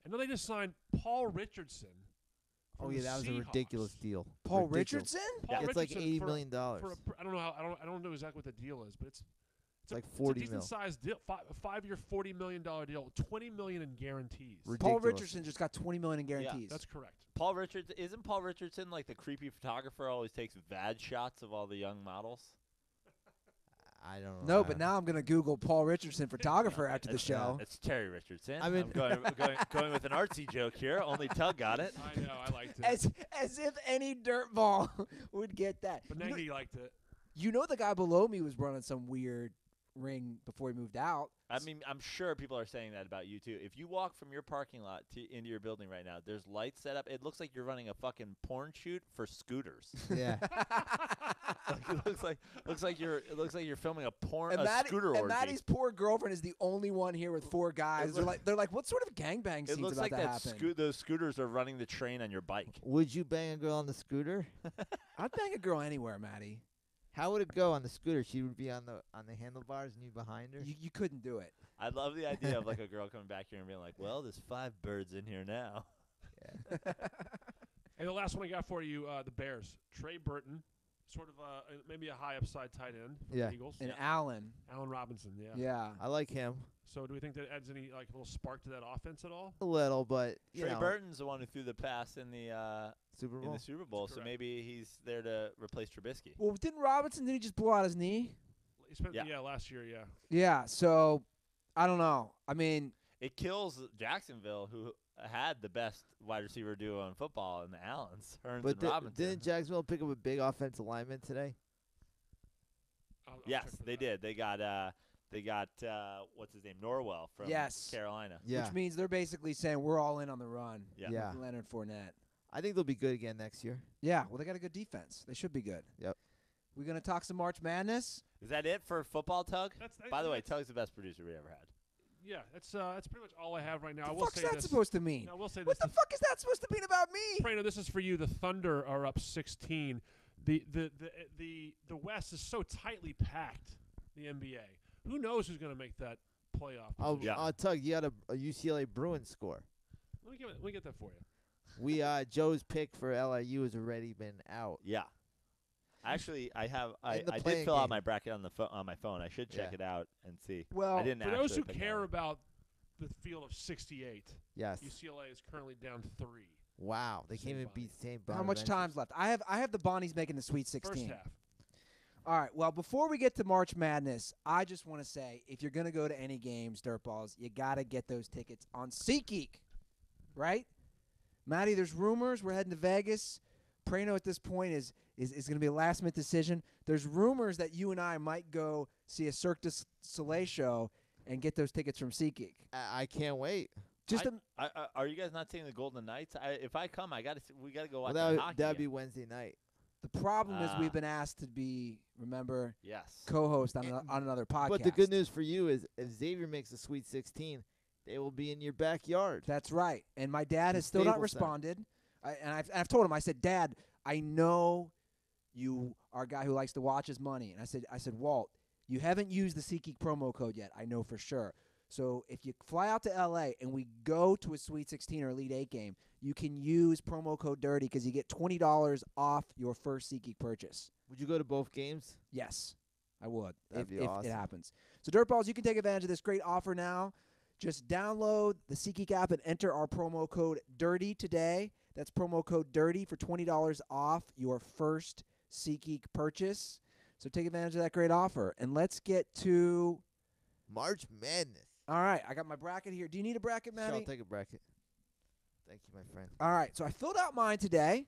and then they just signed Paul Richardson. Oh from yeah, the that was a Seahawks. ridiculous deal. Paul Ridiculous. Richardson? Paul It's like Richardson $80 for- million. I don't know how. I don't know exactly what the deal is, but it's like it's 40 a decent mil. sized deal. 5-year, $40 million deal, $20 million in guarantees. Paul Ridiculous. Richardson just got $20 million in guarantees. That's correct. Isn't Paul Richardson like the creepy photographer who always takes VAD shots of all the young models? I don't know. No, but now I'm going to Google Paul Richardson photographer after the It's, show. It's Terry Richardson. I mean- I'm going with an artsy joke here. Only Tug got it. I know. I liked it. As if any dirtball would get that. But You know, Nagy liked it. you know the guy below me was running some weird ring before he moved out. I mean, I'm sure people are saying that about you too. If you walk from your parking lot into your building right now, there's lights set up. It looks like you're running a fucking porn shoot for scooters. Yeah. It looks like you're filming a scooter and orgy. Maddie's poor girlfriend is the only one here with 4 guys. They're like, what sort of gangbang It scenes looks about like to that happen? those scooters are running the train on your bike. Would you bang a girl on the scooter? I'd bang a girl anywhere, Maddie. How would it go on the scooter? She would be on the handlebars and you behind her. You couldn't do it. I love the idea of like a girl coming back here and being like, "Well, there's 5 birds in here now." And the last one I got for you, the Bears. Trey Burton, sort of maybe a high upside tight end for Yeah. the Eagles. And Allen. Allen Robinson, yeah. Yeah. I like him So do we think that adds any like little spark to that offense at all? a little, but you Trey know, Burton's the one who threw the pass in the Super Bowl. Super Bowl, so correct. maybe he's there to replace Trubisky. Well, didn't he just blow out his knee? He spent Yeah. last year, yeah. Yeah, so I don't know. I mean, It kills Jacksonville, who had the best wide receiver duo in football in the Allens, Hearns But and Robinson. didn't Jacksonville pick up a big offensive lineman today? I'll Yes, check for they that. did. They got what's his name, Norwell from Yes. Carolina. Yeah. which means they're basically saying we're all in on the run. Yeah. Yeah. with Leonard Fournette. I think they'll be good again next year. Yeah, well, they got a good defense. They should be good. Yep. We gonna talk some March Madness? Is that it for football, Tug? By the way, that's- Tug's the best producer we ever had. Yeah, that's pretty much all I have right now. I What will the fuck's say that this. supposed to mean? I will say What this. the fuck is that supposed to mean about me? Praino, this is for you. The Thunder are up 16. The West is so tightly packed. The NBA. Who knows who's going to make that playoff? Oh, Yeah. Tug, you got a UCLA Bruins score. Let me get that for you. We Joe's pick for LIU has already been out. Yeah. Actually, I In the did playing fill out game. my bracket on my phone. I should check Yeah. it out and see. Well, I didn't For those actually who pick care LIU. about the field of 68, Yes. UCLA is currently down 3. Wow. They Same can't even body. beat St. how much Bonaventure. time's left? I have the Bonnies making the Sweet 16. First half. All right. Well, before we get to March Madness, I just want to say, if you're gonna go to any games, dirtballs, you gotta get those tickets on SeatGeek, right? Matty, there's rumors we're heading to Vegas. Praino at this point is going to be a last-minute decision. There's rumors that you and I might go see a Cirque du Soleil show and get those tickets from SeatGeek. I can't wait. Just are you guys not seeing the Golden Knights? If I come, we got to go watch Well, the hockey that'd game. be Wednesday night. the problem is we've been asked to be, remember, Yes. co-host on another podcast. But the good news for you is if Xavier makes the Sweet 16, they will be in your backyard. That's right. And my dad The has still not Staples Center. responded. I've told him, I said, Dad, I know you are a guy who likes to watch his money. And I said, Walt, you haven't used the SeatGeek promo code yet. I know for sure. So if you fly out to L.A. and we go to a Sweet 16 or Elite 8 game, you can use promo code DIRTY because you get $20 off your first SeatGeek purchase. Would you go to both games? Yes, I would. That'd be if awesome. it happens. So Dirtballs, you can take advantage of this great offer now. Just download the SeatGeek app and enter our promo code DIRTY today. That's promo code DIRTY for $20 off your first SeatGeek purchase. So take advantage of that great offer. And let's get to... March Madness. All right, I got my bracket here. Do you need a bracket, Sure, Matty? I'll take a bracket. Thank you, my friend. All right, so I filled out mine today.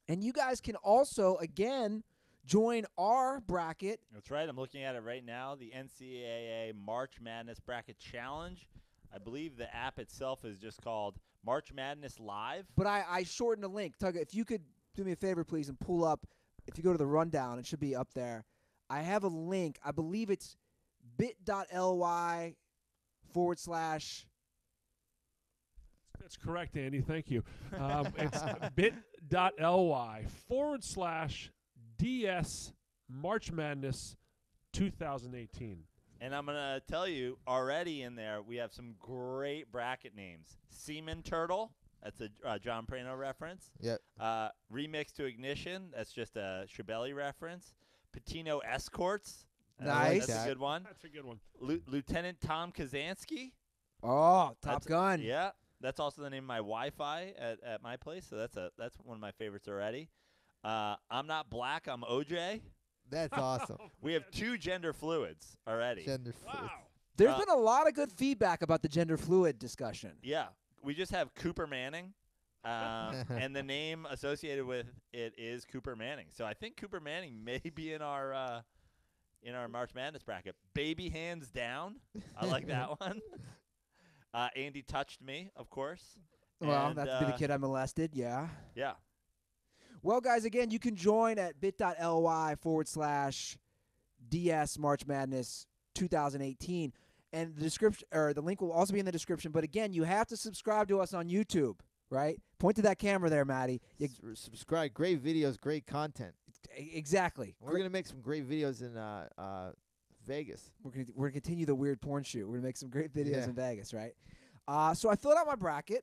And you guys can also, again, join our bracket. That's right. I'm looking at it right now. The NCAA March Madness Bracket Challenge. I believe the app itself is just called March Madness Live. But I shortened the link. Tugga, if you could do me a favor, please, and pull up. If you go to the rundown, it should be up there. I have a link. I believe it's bit.ly/. That's correct, Andy. Thank you. It's bit.ly/DS March Madness 2018. And I'm going to tell you, already in there, we have some great bracket names. Seaman Turtle. That's a John Praino reference. Yep. Remix to Ignition. That's just a Shibeli reference. Patino Escorts. Nice. That's a good one. That's a good one. Lieutenant Tom Kazansky. Oh, Top That's- Gun. Yeah. That's also the name of my Wi-Fi at my place, so that's one of my favorites already. I'm Not Black, I'm OJ. That's awesome. We have two gender fluids already. Gender fluid. Wow. There's been a lot of good feedback about the gender fluid discussion. Yeah. We just have Cooper Manning, and the name associated with it is Cooper Manning. So I think Cooper Manning may be in our March Madness bracket. Baby Hands Down. I like that one. Andy Touched Me, of course. Well, And, that's be the kid I molested, yeah. Yeah. Well, guys, again, you can join at bit.ly/DS March Madness 2018. And the description or the link will also be in the description. But again, you have to subscribe to us on YouTube, right? Point to that camera there, Matty. Subscribe. Great videos, great content. Exactly. We're going to make some great videos in Vegas. We're gonna continue the weird porn shoot. We're gonna make some great videos Yeah. in Vegas, right? So I filled out my bracket,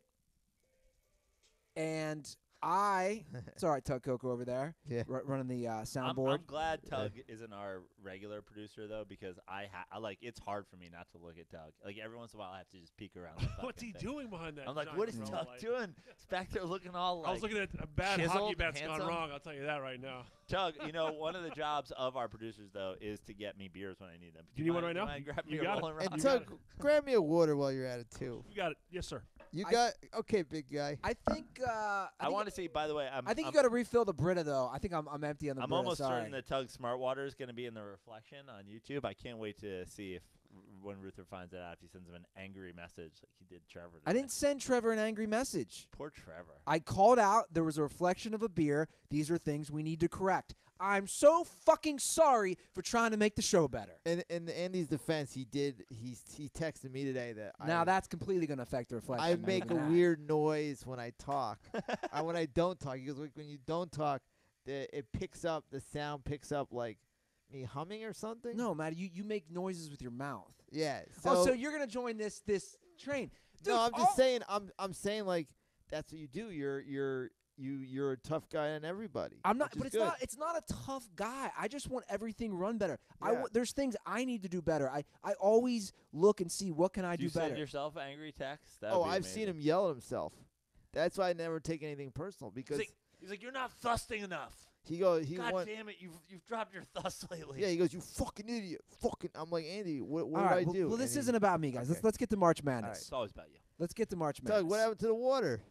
and it's all right, Tug Coco over there, Yeah. running the soundboard. I'm glad Tug isn't our regular producer though, because I like it's hard for me not to look at Tug. Like every once in a while, I have to just peek around. the What's he fucking thing. doing behind that? I'm like, giant what is grow Tug light? doing? He's back there looking all like. I was looking at a bad hockey chiseled, bet's gone handsome. wrong. I'll tell you that right now. Tug, one of the jobs of our producers though is to get me beers when I need them. Do you need one mind- right now? mind grab You me a got it. Rolling And Rock? You got Tug, grab me a water while you're at it, too. You got it. Yes, sir. You I- got okay, big guy. I think I want to see. By the way, I think you got to refill the Brita though. I think I'm empty on the I'm Brita. almost sorry. certain that Tug Smart Water is going to be in the reflection on YouTube. I can't wait to see if when Ruther finds that out, if he sends him an angry message like he did Trevor. I today. didn't send Trevor an angry message. Poor Trevor. I called out. There was a reflection of a beer. These are things we need to correct. I'm so fucking sorry for trying to make the show better. In Andy's defense, he texted me today that Now that's completely going to affect the reflection. I not make a even that. weird noise when I talk. When I don't talk, he goes, like, when you don't talk, the sound picks up like me humming or something. No, Matty, you make noises with your mouth. Yeah. So you're gonna join this train? Dude, no, I'm just saying. I'm saying like that's what you do. You're a tough guy on everybody. I'm not, which but is it's good. not. It's not a tough guy. I just want everything run better. Yeah. There's things I need to do better. I always look and see what can I Do you do better. send yourself angry texts? I've seen him yell at himself. That's why I never take anything personal because He's like, you're not thusting enough. he God went. damn it, you've dropped your thus lately. Yeah, he goes, you fucking idiot, fucking. I'm like, Andy, what All did right. I well, do? well, this And isn't about me, guys. Okay. Let's get to March Madness. It's always about you. Let's get to March Madness. Doug, what happened to the water?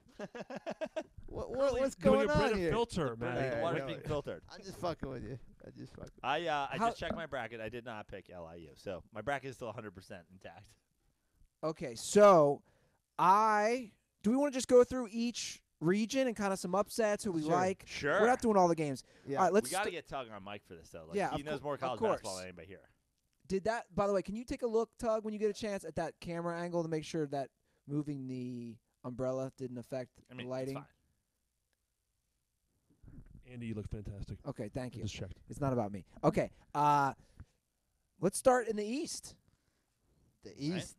What's Doing going a on Brita here? filter, The Matty. Hey, water's no, being filtered. I'm just fucking with you. I How- just checked my bracket. I did not pick LIU, so my bracket is still 100% intact. Okay, so do we want to just go through each region and kind of some upsets who we Sure. like? Sure. We're not doing all the games. Yeah. All right, let's we got to st- get Tug on mic for this, though. Like, Yeah, he of knows cour- more of college course. basketball than anybody here. Did that, by the way, can you take a look, Tug, when you get a chance at that camera angle to make sure that moving the umbrella didn't affect I mean, the lighting? it's fine. Andy, you look fantastic. Okay, thank I you. just checked. It's not about me. Okay, let's start in the East. The East.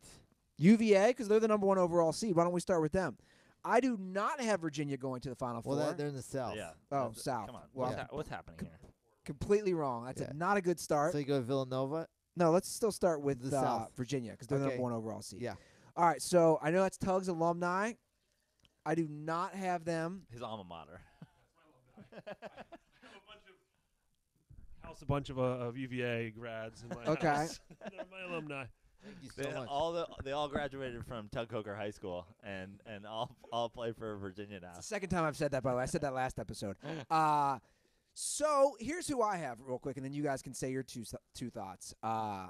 UVA, because they're the number 1 overall seed. Why don't we start with them? I do not have Virginia going to the Final Well, Four. they're in the South. Yeah. Oh, that's- South. Come on. Well, What's happening here? completely wrong. That's Yeah. not a good start. So you go to Villanova. No, let's still start with The South. Virginia because they're the Okay. number 1 overall seed. Yeah. All right, so I know that's Tug's alumni. I do not have them. His alma mater. House a bunch of UVA grads in my Okay. house. They're my alumni. Thank you They so much. they all graduated from Tug Coker High School and all play for Virginia now. It's the second time I've said that, by the way. I said that last episode. So here's who I have real quick, and then you guys can say your two thoughts. I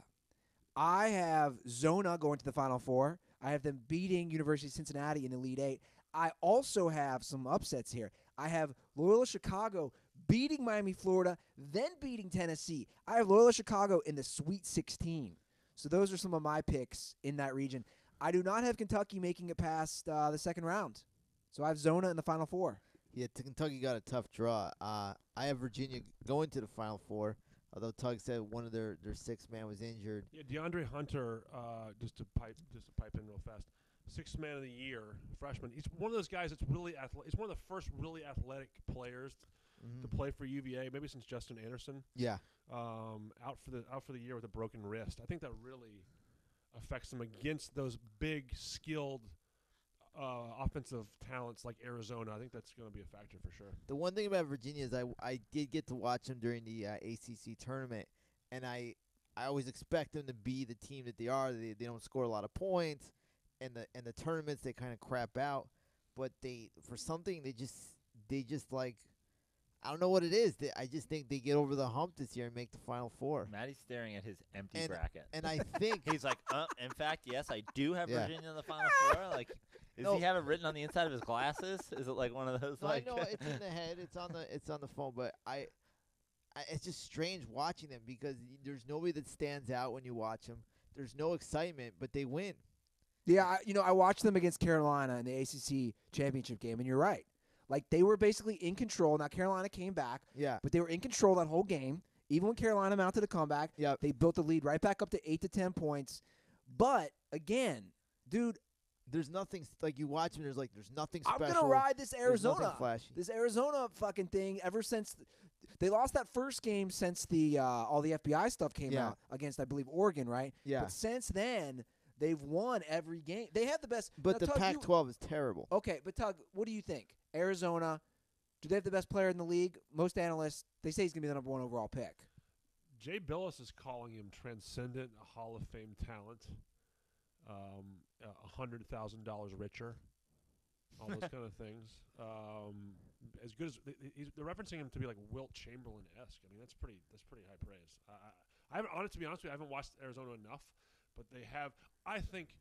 have Zona going to the Final Four. I have them beating University of Cincinnati in the Elite Eight. I also have some upsets here. I have Loyola Chicago beating Miami, Florida, then beating Tennessee. I have Loyola Chicago in the Sweet 16. So those are some of my picks in that region. I do not have Kentucky making it past the second round. So I have Zona in the Final Four. Yeah, Kentucky got a tough draw. I have Virginia going to the Final Four, although Tug said one of their 6-man was injured. Yeah, DeAndre Hunter, just to pipe in real fast. 6th man of the year, freshman. He's one of those guys that's really athletic. He's one of the first really athletic players to play for UVA, maybe since Justin Anderson. Yeah. Out for the year with a broken wrist. I think that really affects him against those big, skilled offensive talents like Arizona. I think that's going to be a factor for sure. The one thing about Virginia is I did get to watch them during the ACC tournament, and I always expect them to be the team that they are. They don't score a lot of points, and the tournaments they kind of crap out, but they just like, I don't know what it is. I just think they get over the hump this year and make the Final Four. Maddie's staring at his empty And- bracket. And I think He's like, in fact, yes, I do have Yeah. Virginia in the Final Four. Like, does No. he have it written on the inside of his glasses? Is it like one of those? no, like, I know it's in the head. It's on the phone. But I it's just strange watching them because there's nobody that stands out when you watch them. There's no excitement, but they win. Yeah, I watched them against Carolina in the ACC championship game, and you're right. Like, they were basically in control. Now, Carolina came back, Yeah. but they were in control that whole game. Even when Carolina mounted a comeback, Yep. they built the lead right back up to 8 to 10 points. But, again, dude, There's nothing like you watch them. There's nothing I'm special. going to ride this There's nothing Arizona. flashy. This Arizona fucking thing ever since they lost that first game since the all the FBI stuff came Yeah. out against, I believe, Oregon, right? Yeah. But since then, they've won every game. They have the best. But now, the Tug, you- Pac-12 is terrible. Okay, but Tug, what do you think? Arizona, do they have the best player in the league? Most analysts, they say he's going to be the number 1 overall pick. Jay Billis is calling him transcendent, a Hall of Fame talent, $100,000 richer, all those kind of things. As good as they're referencing him to be like Wilt Chamberlain-esque. I mean, that's pretty high praise. I haven't, to be honest with you, I haven't watched Arizona enough, but they have. I think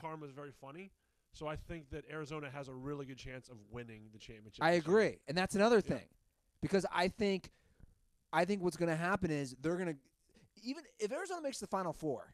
karma is very funny. So I think that Arizona has a really good chance of winning the championship. I this year. agree, and that's another Yeah. thing, because I think what's going to happen is they're going to, even if Arizona makes the Final Four,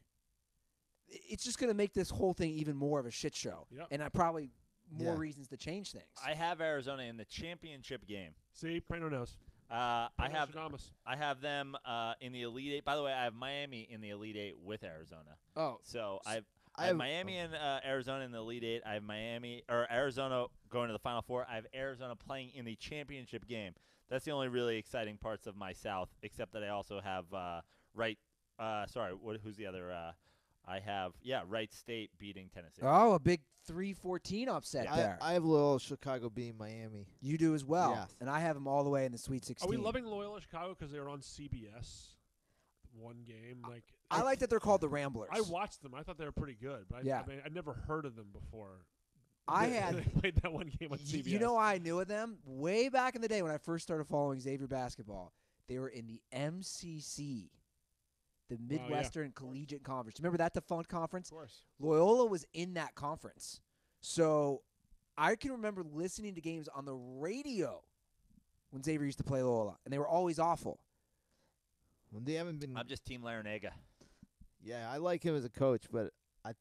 it's just going to make this whole thing even more of a shit show, Yep. and probably more Yeah. reasons to change things. I have Arizona in the championship game. See, Praino knows. I have Stradamus. them in the Elite Eight. By the way, I have Miami in the Elite Eight with Arizona. Oh, So I have I have Miami and Arizona in the Elite Eight. I have Arizona going to the Final Four. I have Arizona playing in the championship game. That's the only really exciting parts of my South, except that I also have who's the other? I have Wright State beating Tennessee. a big 3-14 upset there. I have Loyola Chicago beating Miami. You do as well, Yes. and I have them all the way in the Sweet 16. Are we loving Loyola Chicago because they were on CBS one game? Like I like that they're called the Ramblers. I watched them. I thought they were pretty good, but Yeah. I mean, I'd never heard of them before. I They had played that one game on CBS. you know I knew of them way back in the day when I first started following Xavier basketball. They were in the MCC, the Midwestern Collegiate Conference. Remember that defunct conference? Of course. Loyola was in that conference. So I can remember listening to games on the radio when Xavier used to play Loyola, and they were always awful. Well, they haven't been. I'm just Team Larinaga. Yeah, I like him as a coach, but I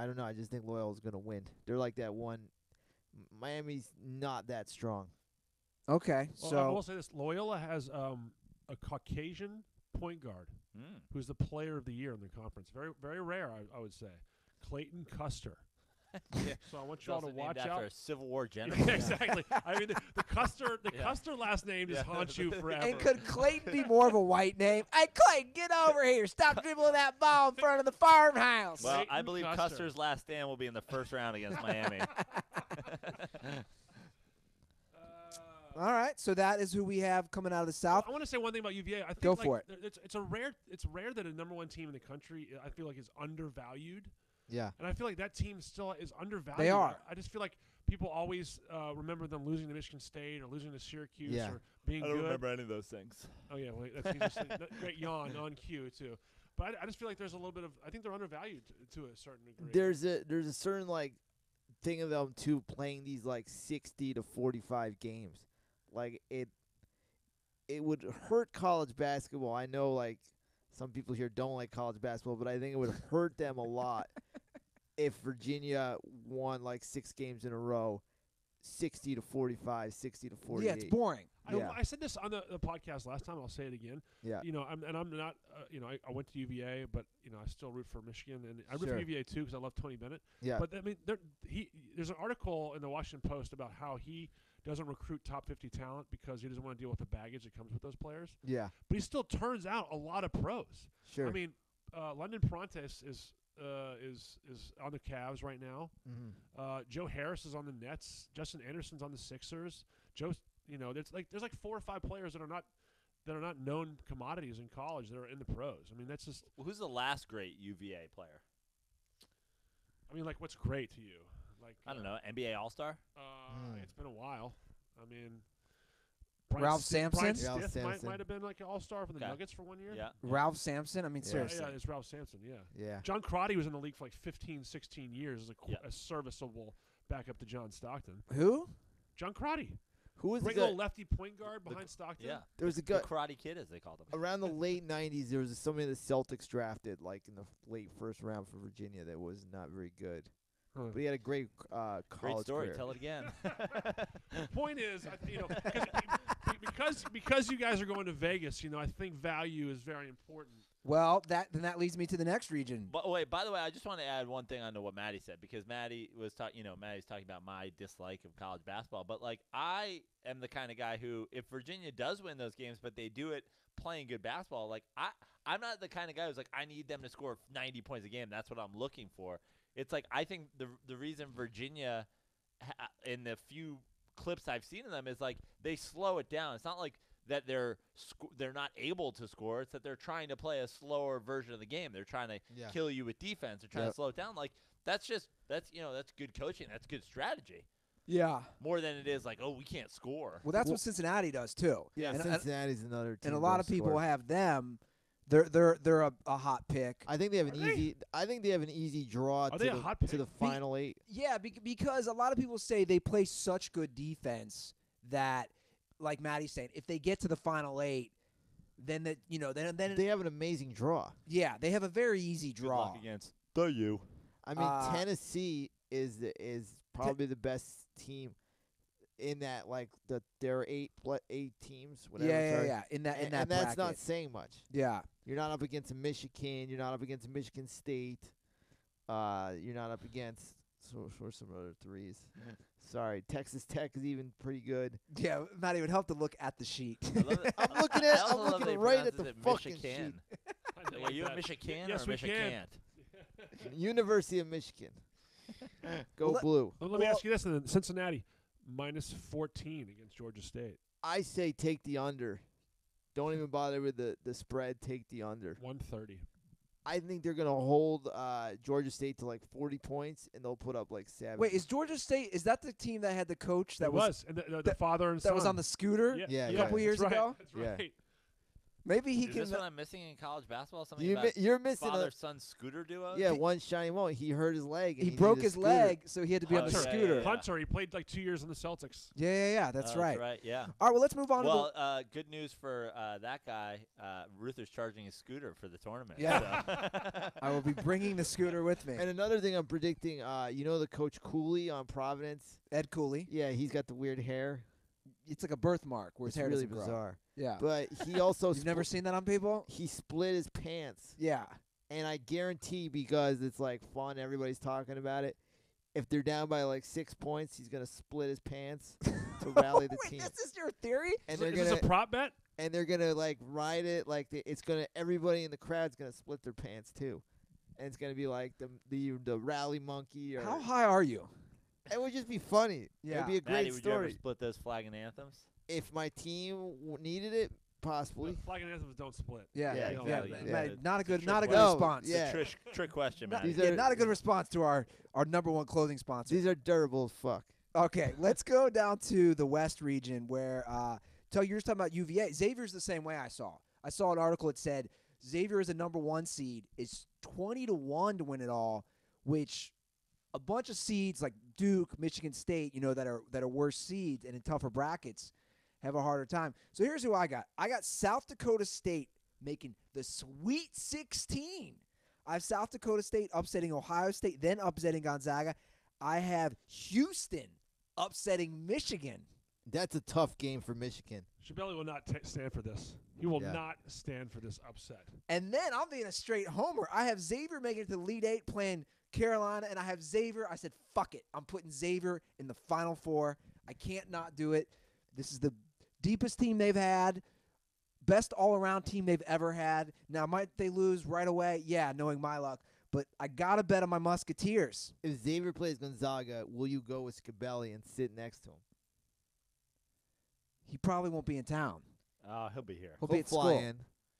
don't know. I just think Loyola's going to win. They're like that one. Miami's not that strong. Okay, Well, so I will say this: Loyola has a Caucasian point guard who's the player of the year in the conference. Very, very rare, I would say. Clayton Custer. Yeah. So I want It's you all also to watch named out. after a Civil War general. Yeah, exactly. I mean, the Custer, Yeah. Custer last name just Yeah. haunts you forever. and could Clayton be more of a white name? Hey, Clayton, get over here. Stop dribbling that ball in front of the farmhouse. Well, I Clayton believe Custer. Custer's last stand will be in the first round against Miami. All right, so that is who we have coming out of the South. I want to say one thing about UVA. I think Go for it. It's rare that a number one team in the country I feel like is undervalued, Yeah. and I feel like that team still is undervalued. They are. I just feel like people always remember them losing to Michigan State or losing to Syracuse Yeah. or being I don't good. remember any of those things. Oh yeah, well, that's great yawn on cue too. But I just feel like there's a little bit of I think they're undervalued to a certain degree. There's a certain like thing of them too playing these like 60 to 45 games. Like it would hurt college basketball. I know like some people here don't like college basketball, but I think it would hurt them a lot if Virginia won like 6 games in a row, 60 to 45, 60 to 48. Yeah, it's boring. Yeah. I said this on the podcast last time. I'll say it again. Yeah. You know, I'm not. I went to UVA, but I still root for Michigan, and I root Sure. for UVA too because I love Tony Bennett. Yeah. But I mean, there's an article in the Washington Post about how he doesn't recruit top 50 talent because he doesn't want to deal with the baggage that comes with those players. Yeah. But he still turns out a lot of pros. Sure. I mean, London Prontes is on the Cavs right now. Mhm. Joe Harris is on the Nets. Justin Anderson's on the Sixers. There's like 4 or 5 players that are not known commodities in college that are in the pros. I mean, that's just. Who's the last great UVA player? I mean, like, what's great to you? Like, I don't know. NBA All-Star? It's been a while. I mean, Ralph Sampson? Brian Ralph Stith Sampson. might have been like an all-star for the Okay. Nuggets for 1 year. Yeah. Ralph Sampson. I mean, Yeah. seriously. Yeah, it's Ralph Sampson. Yeah. Yeah. John Crotty was in the league for like 15, 16 years as Yeah. a serviceable backup to John Stockton. Who? John Crotty, Who was the great guy? little lefty point guard behind Stockton. Yeah. There was a The guy Karate Kid, as they called him. around the late 90s. There was somebody the Celtics drafted like in the late first round for Virginia that was not very good. Huh. But he had a great college Great story. career. Tell it again. Point is, because you guys are going to Vegas, I think value is very important. Well, that leads me to the next region. But wait, by the way, I just want to add one thing onto what Matty said because Matty was Matty's talking about my dislike of college basketball. But like, I am the kind of guy who, if Virginia does win those games, but they do it playing good basketball, like I'm not the kind of guy who's like, I need them to score 90 points a game. That's what I'm looking for. It's like I think the reason Virginia, in the few clips I've seen of them, is like they slow it down. It's not like that they're not able to score. It's that they're trying to play a slower version of the game. They're trying to kill you with defense. They're trying to slow it down. Like that's good coaching. That's good strategy. Yeah. More than it is like, oh, we can't score. Well, that's what Cincinnati does too. Yeah, and, Cincinnati's another team. and a lot that of people scores. have them. They're a hot pick. I think they have an Are they? easy. I think they have an easy draw Are they a hot pick? to the final 8. Yeah, because a lot of people say they play such good defense that, like Matty's saying, if they get to the final 8, then then They have an amazing draw. yeah, they have a very easy Good draw. luck against the U. I mean, Tennessee is probably the best team in that. Like there are 8 teams. Whatever. Yeah, sorry. In that And bracket. that's not saying much. Yeah. You're not up against a Michigan. You're not up against Michigan State. You're not up against some other threes. Sorry, Texas Tech is even pretty good. Yeah, Matty, it would help to look at the sheet. I'm looking I at. also I'm love looking they right pronounce at the it fucking Michigan. I Are like you that. a Michigan Yes, or we can. Michigan? sheet. University of Michigan. Go Well, blue. Well, let me ask you this: then Cincinnati minus 14 against Georgia State, I say take the under. Don't even bother with the spread. Take the under. 130. I think they're gonna hold Georgia State to like 40 points, and they'll put up like 7. Wait, is Georgia State? Is that the team that had the coach that It was. And the father and son. that was on the scooter? Yeah, a yeah. couple years That's right. ago? That's Yeah. right. Maybe he Is can. this what I'm missing in college basketball? Something about You're missing father-son scooter duos? yeah, one shiny moment. He hurt his leg. And He he broke needed a his scooter. leg, so he had to be on the Oh, yeah, scooter. yeah. Hunter, he played like 2 years in the Celtics. Yeah, that's right. That's right, yeah. All right, well, let's move on Well, to good news for that guy. Ruther's charging his scooter for the tournament. Yeah. so. I will be bringing the scooter with me. And another thing I'm predicting, you know the coach Cooley on Providence? Ed Cooley. Yeah, he's got the weird hair. It's like a birthmark where his It's hair really doesn't grow. bizarre. Yeah. But he also You've never seen that on people? he split his pants. Yeah. And I guarantee, because it's like fun, everybody's talking about it, if they're down by like 6 points, he's gonna split his pants to rally the Wait, team. this is your theory? And Is they're this gonna a prop bet? and they're gonna like ride it like it's gonna everybody in the crowd's gonna split their pants too, and it's gonna be like the rally monkey or How high are you? it would just be funny. Yeah. It'd be a great Matty, would you ever story. split those flag and anthems? If my team needed it, possibly. Flag and anthems don't split. Yeah, Yeah, exactly. yeah. Yeah. Matt, not a good, Trick not a good question. response. No, yeah. It's a trick question, Not, Matty. These are- yeah, not a good response to our number one clothing sponsor. These are durable as fuck. Okay, let's go down to the West region where, Tell you were talking about UVA. Xavier's the same way I saw. I saw an article that said Xavier is a number 1 seed. It's 20-1 to win it all, which a bunch of seeds like Duke, Michigan State, that are worse seeds and in tougher brackets have a harder time. So here's who I got. I got South Dakota State making the Sweet 16. I have South Dakota State upsetting Ohio State, then upsetting Gonzaga. I have Houston upsetting Michigan. That's a tough game for Michigan. Schiavelli will not stand for this. He will Yeah. not stand for this upset. And then I'm being a straight homer. I have Xavier making it to the Elite Eight playing Carolina, and I have Xavier. I said, fuck it. I'm putting Xavier in the Final Four. I can't not do it. This is the deepest team they've had, best all-around team they've ever had. Now, might they lose right away? Yeah, knowing my luck. But I got to bet on my Musketeers. If Xavier plays Gonzaga, will you go with Schiavelli and sit next to him? He probably won't be in town. He'll be here. He'll be at fly school. in.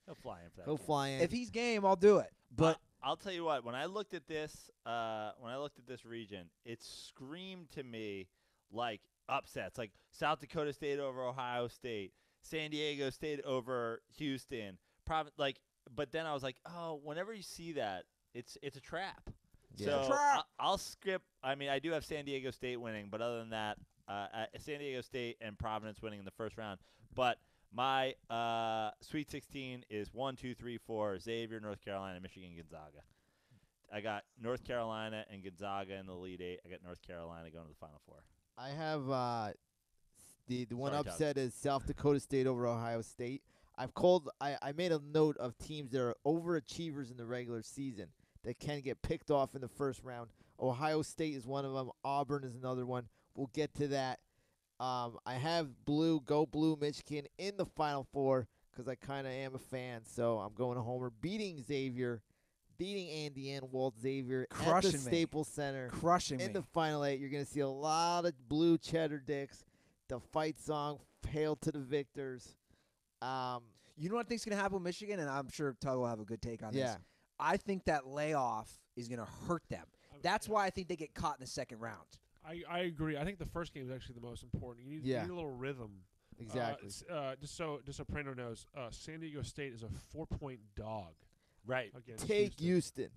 He'll fly in for that. He'll game. fly in. If he's game, I'll do it. But I'll tell you what. When I looked at this, region, it screamed to me like upsets, like South Dakota State over Ohio State, San Diego State over Houston. But then I was like, oh, whenever you see that, it's a trap. Yeah. So Trap. I'll skip. I mean, I do have San Diego State winning, but other than that, San Diego State and Providence winning in the first round. But my Sweet 16 is 1, 2, 3, 4, Xavier, North Carolina, Michigan, Gonzaga. I got North Carolina and Gonzaga in the Elite Eight. I got North Carolina going to the Final Four. I have the one Sorry, Doug. upset is South Dakota State over Ohio State. I made a note of teams that are overachievers in the regular season that can get picked off in the first round. Ohio State is one of them. Auburn is another one. We'll get to that. I have Go Blue, Michigan in the Final Four because I kind of am a fan, so I'm going to Homer. Beating Xavier, beating Andy and Walt Xavier Crushing at the me. Staples Center. crushing In me. the Final 8, you're going to see a lot of blue cheddar dicks. The fight song, Hail to the Victors. You know what I think's going to happen with Michigan, and I'm sure Tug will have a good take on Yeah. this. I think that layoff is going to hurt them. That's why I think they get caught in the second round. I agree. I think the first game is actually the most important. You Yeah. need a little rhythm. Exactly. Just so Praino knows, San Diego State is a 4-point dog Right. against Take Houston. Houston.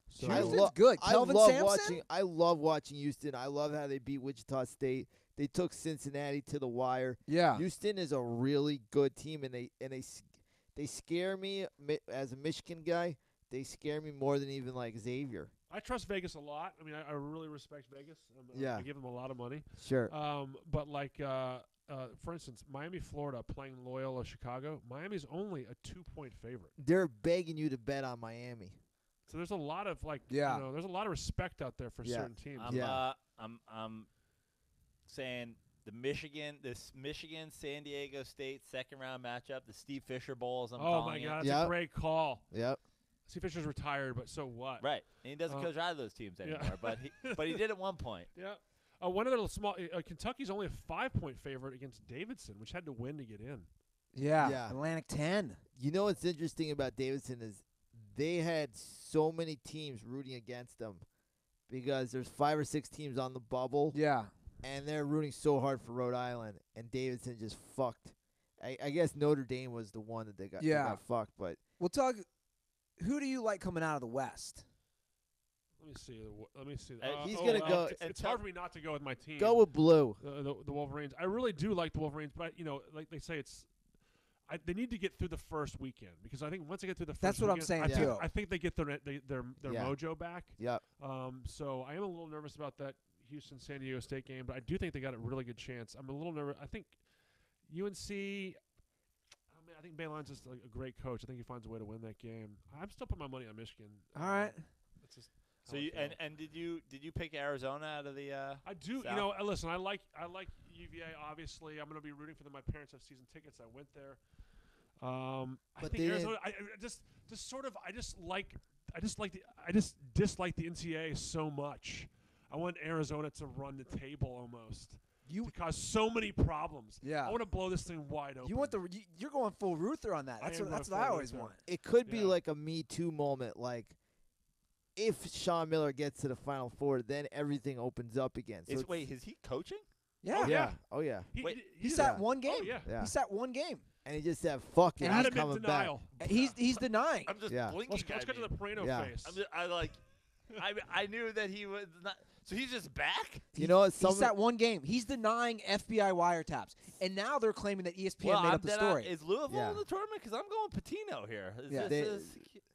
So Houston's good. Kelvin Sampson? I love watching Houston. I love how they beat Wichita State. They took Cincinnati to the wire. Yeah. Houston is a really good team, and they scare me as a Michigan guy. They scare me more than even like Xavier. I trust Vegas a lot. I mean, I really respect Vegas. Yeah. I give them a lot of money. Sure. But like, for instance, Miami, Florida playing Loyola Chicago. Miami's only a 2-point favorite. They're begging you to bet on Miami. So there's a lot of Yeah. there's a lot of respect out there for Yeah. certain teams. I'm saying this Michigan San Diego State second round matchup, the Steve Fisher Bowl, as I'm Oh calling my it. God, that's Yep. a great call. Yep. Steve Fisher's retired, but so what? Right, and he doesn't Uh, coach either of those teams yeah. anymore. But he did at one point. Yeah. One other little small. Kentucky's only a 5-point favorite against Davidson, which had to win to get in. Yeah. Yeah. Atlantic 10. You know what's interesting about Davidson is they had so many teams rooting against them because there's 5 or 6 teams on the bubble. Yeah. And they're rooting so hard for Rhode Island, and Davidson just fucked. I guess Notre Dame was the one that they got fucked, but Well, Tug, who do you like coming out of the West? Let me see. He's gonna go. It's hard for me not to go with my team. Go with blue. The Wolverines. I really do like the Wolverines, but like they say, they need to get through the first weekend because I think once they get through the first That's what I'm weekend, saying, too. I think they get their mojo back. Yep. So I am a little nervous about that Houston-San Diego State game, but I do think they got a really good chance. I'm a little nervous. I think UNC. I think Bayline's just a great coach. I think he finds a way to win that game. I'm still putting my money on Michigan. All right. That's just So you and did you pick Arizona out of the? I do. South? Listen. I like UVA. Obviously, I'm going to be rooting for them. My parents have season tickets. I went there. I But think they Arizona. I just dislike the NCAA so much. I want Arizona to run the table almost. To cause so many problems. Yeah. I want to blow this thing wide open. You're going full Ruther on that. That's what I always want. It could be like a Me Too moment, like if Sean Miller gets to the Final Four, then everything opens up again. So Wait, is he coaching? Yeah. Oh yeah. He sat one game. Oh, yeah. He sat one game. And he just said, "Fuck it, I'm Adamant coming denial. back." He's denying. I'm just Let's blinking. get to the Praino Yeah. face. I knew that he was not. So he's just back. You know what? He sat one game. He's denying FBI wiretaps, and now they're claiming that ESPN made up the story. Is Louisville Yeah. in the tournament? Because I'm going Patino here.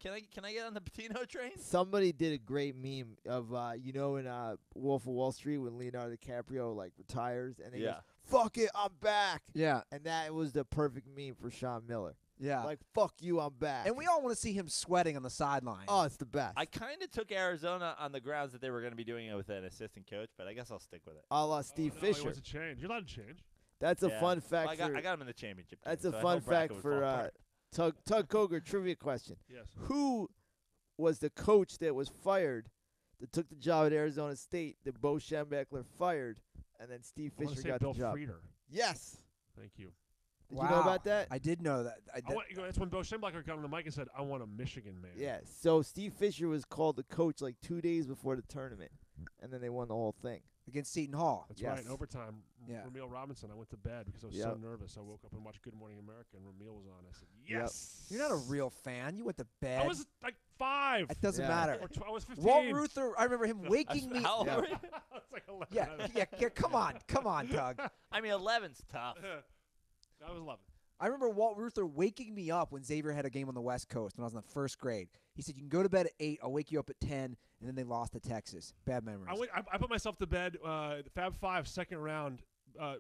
Can I get on the Patino train? Somebody did a great meme of in Wolf of Wall Street when Leonardo DiCaprio retires and he goes, "Fuck it, I'm back." Yeah. And that was the perfect meme for Sean Miller. Yeah. Like, fuck you, I'm back. And we all want to see him sweating on the sideline. Oh, it's the best. I kind of took Arizona on the grounds that they were going to be doing it with an assistant coach, but I guess I'll stick with it. A la Steve He Fisher. wants to change. You're allowed to change. That's a Yeah. fun fact. Well, I got him in the championship. That's game, a so I fun know Brackett fact would fall for apart. Tug Coger trivia question. Yes. Who was the coach that was fired that took the job at Arizona State that Bo Schembechler fired, and then Steve I want to Fisher say got Bill the job? Frieder. Yes. Thank you. Did you know about Wow. that? I did know that. That's when Bill Schembechler got on the mic and said, "I want a Michigan man." Yeah. So Steve Fisher was called the coach like 2 days before the tournament, and then they won the whole thing. Against Seton Hall. That's Yes. right. In overtime, Yeah. Ramil Robinson. I went to bed because I was so nervous. I woke up and watched Good Morning America, and Ramil was on. I said, "Yes." You're not a real fan. You went to bed. I was like 5. It doesn't Yeah. matter. Or I was 15. Walt Ruther, I remember him waking me. How old Yeah. were you? It's like 11. Yeah. Come on, Doug. I mean, 11's tough. I was 11. I remember Walt Ruther waking me up when Xavier had a game on the West Coast when I was in the first grade. He said, "You can go to bed at 8. I'll wake you up at 10." And then they lost to Texas. Bad memories. I put myself to bed. The Fab Five second round.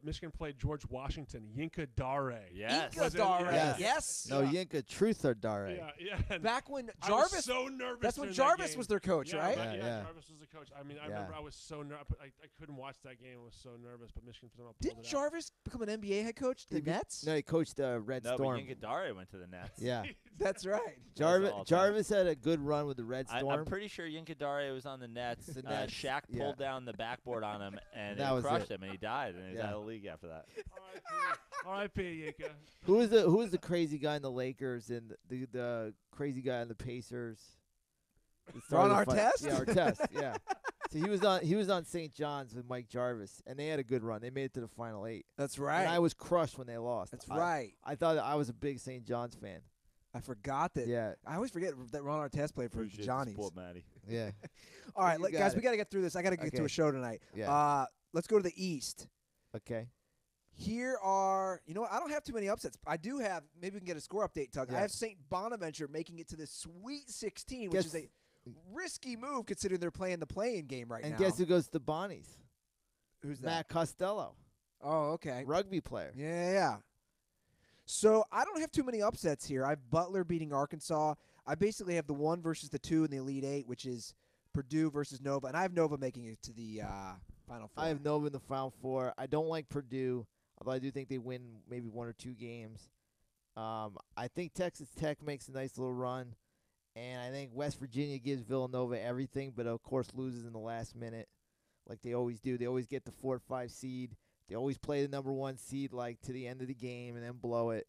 Michigan played George Washington. Yinka Dare. Yes. Inca Dare. Yes. Yes. No, Yinka Truth or Dare. Yeah. And Back when I Jarvis. was so nervous. That's when during Jarvis that game. was their coach, right? Yeah. Jarvis was the coach. I mean, I Yeah. remember I was so nervous. I couldn't watch that game. I was so nervous, but Michigan somehow pulled Didn't it out. Jarvis become an NBA head coach? The Nets? No, he coached Red No, Storm. but Yinka went to the Nets. Yeah. That's right. Jarvis all time. Jarvis had a good run with the Red Storm. I'm pretty sure Yinka was on the Nets. The Nets, Shaq yeah. pulled down the backboard on him and That it was crushed it. him, and he died, and he was Yeah. out of the league after that. R.I.P. Yinka. Who was the crazy guy in the Lakers and the crazy guy in the Pacers? that started Ron the fight? Artest? Yeah, Artest. Yeah. So he was on St. John's with Mike Jarvis, and they had a good run. They made it to the final 8. That's right. And I was crushed when they lost. That's right. I thought I was a big St. John's fan. I forgot that. Yeah. I always forget that Ron Artest played for Appreciate the Johnny's. support, Matty. Yeah. All right, You got guys, it. we got to get through this. I got to get to Okay. a show tonight. Yeah. Let's go to the East. Okay. Here are, I don't have too many upsets. I do have, maybe we can get a score update, Tug. Yeah. I have St. Bonaventure making it to the Sweet 16, which is Guess- a risky move considering they're playing the play-in game right And now. guess who goes to Bonnie's? Who's that? Matt Costello, Oh, okay. rugby player. Yeah. So I don't have too many upsets here. I have Butler beating Arkansas. I basically have the 1 versus the 2 in the Elite 8, which is Purdue versus Nova. And I have Nova making it to the Final Four. I have Nova in the Final Four. I don't like Purdue, although I do think they win maybe 1 or 2 games. I think Texas Tech makes a nice little run. And I think West Virginia gives Villanova everything, but of course loses in the last minute like they always do. They always get the 4 or 5 seed. They always play the number 1 seed to the end of the game and then blow it.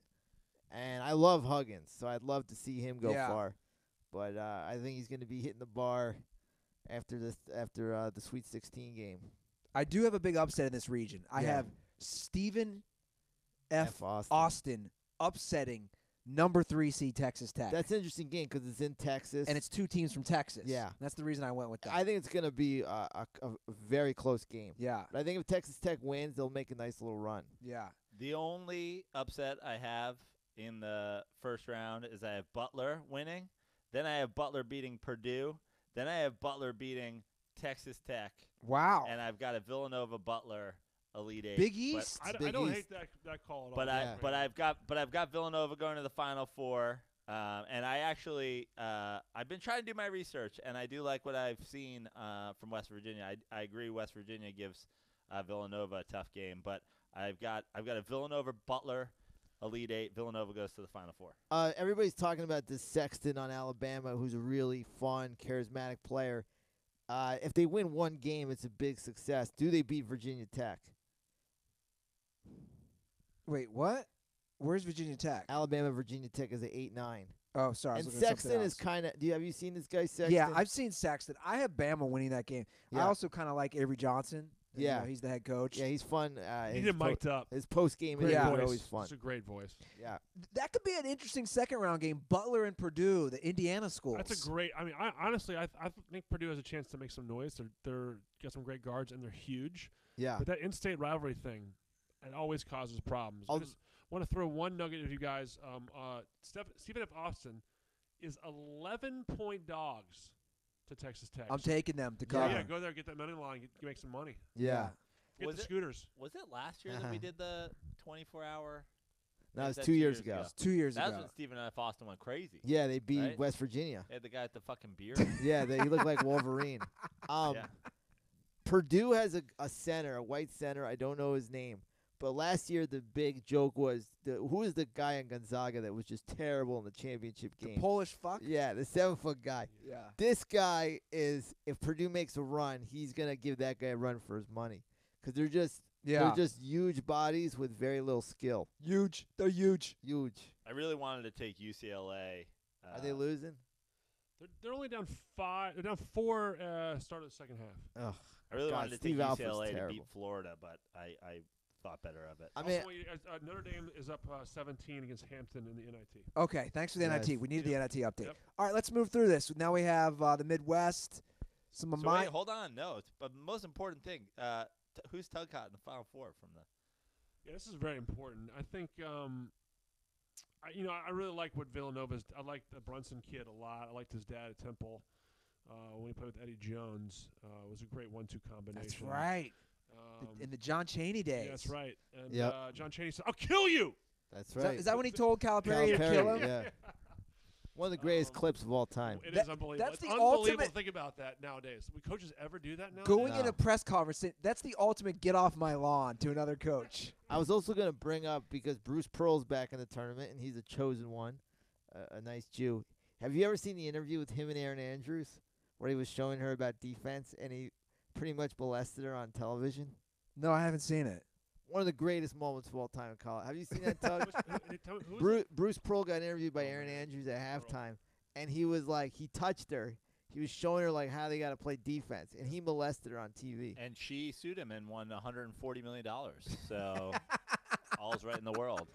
And I love Huggins, so I'd love to see him go Yeah. far. but I think he's going to be hitting the bar after the Sweet 16 game. I do have a big upset in this region. I Yeah. have Stephen F. Austin. Austin upsetting number 3 seed Texas Tech. That's an interesting game because it's in Texas. and it's 2 teams from Texas. Yeah. That's the reason I went with that. I think it's going to be a very close game. yeah. But I think if Texas Tech wins, they'll make a nice little run. Yeah. The only upset I have in the first round is I have Butler winning. Then I have Butler beating Purdue. Then I have Butler beating Texas Tech. Wow. And I've got a Villanova Butler Elite Eight. Big but- East. I Big don't East. hate that call at all. But Yeah. I've got Villanova going to the Final Four, and I actually I've been trying to do my research, and I do like what I've seen from West Virginia. I agree West Virginia gives Villanova a tough game, but I've got a Villanova Butler Elite Eight. Villanova goes to the Final Four. Everybody's talking about this Sexton on Alabama, who's a really fun, charismatic player. If they win one game, it's a big success. Do they beat Virginia Tech? Wait, what? Where's Virginia Tech? Alabama, Virginia Tech is at 8-9. Oh, sorry. I was And looking at something Sexton is else. kind of. Have you seen this guy Sexton? Yeah, I've seen Sexton. I have Bama winning that game. I Yeah. also kind of like Avery Johnson. You Yeah. know, he's the head coach. Yeah, he's fun. He did mic'd up. His post game Great interviews voice. are always fun. It's a great voice. Yeah, That could be an interesting second round game. Butler and Purdue, the Indiana schools. That's a great. I mean, honestly, I think Purdue has a chance to make some noise. They're got some great guards and they're huge. yeah. But that in-state rivalry thing, it always causes problems. I I'll- just want to throw one nugget at you guys. Stephen F. Austin is 11-point dogs to Texas Tech. I'm taking them to So, cover. yeah, go there, get that money line, get make some money. Yeah. Get Was the it- scooters. Was it last year that we did the 24-hour? No, Or it's is that 2 years ago. It's 2 years That's ago. when Stephen F. Austin went crazy. Yeah, they beat Right? West Virginia. They had the guy with the fucking beard. Yeah, he looked like Wolverine. Yeah. Purdue has a center, a white center. I don't know his name. But last year, the big joke was who is the guy in Gonzaga that was just terrible in the championship The game? Polish fuck? Yeah, the 7-foot guy. Yeah. This guy is, if Purdue makes a run, he's going to give that guy a run for his money. Because they're just huge bodies with very little skill. Huge. They're huge. Huge. I really wanted to take UCLA. Are they losing? They're only down 5. They're down 4. Start of the second half. Ugh. I really God, wanted to Steve take Alford's UCLA to terrible. beat Florida, but I thought better of it. I mean, Also, Notre Dame is up 17 against Hampton in the NIT. Okay, thanks for the Yes. NIT. We needed the NIT update. Yep. All right, let's move through this. Now we have the Midwest. Some of So my wait, hold on. No, it's the most important thing. Who's Tugcott in the Final Four from the? Yeah, this is very important. I think, I really like what Villanova's. I like the Brunson kid a lot. I liked his dad at Temple when he played with Eddie Jones. It was a great 1-2 combination. That's right. In the John Chaney days. Yeah, that's right. And Yep. John Chaney said, "I'll kill you." That's Is right. that, is that when he told Calipari to kill him? Yeah. One of the greatest clips of all time. It That- is unbelievable. that's It's the unbelievable ultimate- to think about that nowadays. Would coaches ever do that now? Going in No. a press conference, that's the ultimate get off my lawn to another coach. I was also going to bring up, because Bruce Pearl's back in the tournament, and he's a chosen one, a nice Jew. Have you ever seen the interview with him and Aaron Andrews, where he was showing her about defense, and he pretty much molested her on television? No, I haven't seen it. One of the greatest moments of all time in college. Have you seen that, Tug? Who is Bruce Pearl got interviewed by Aaron Andrews at halftime, and he was like, he touched her. He was showing her like how they got to play defense, and he molested her on TV. And she sued him and won $140 million. So all's right in the world.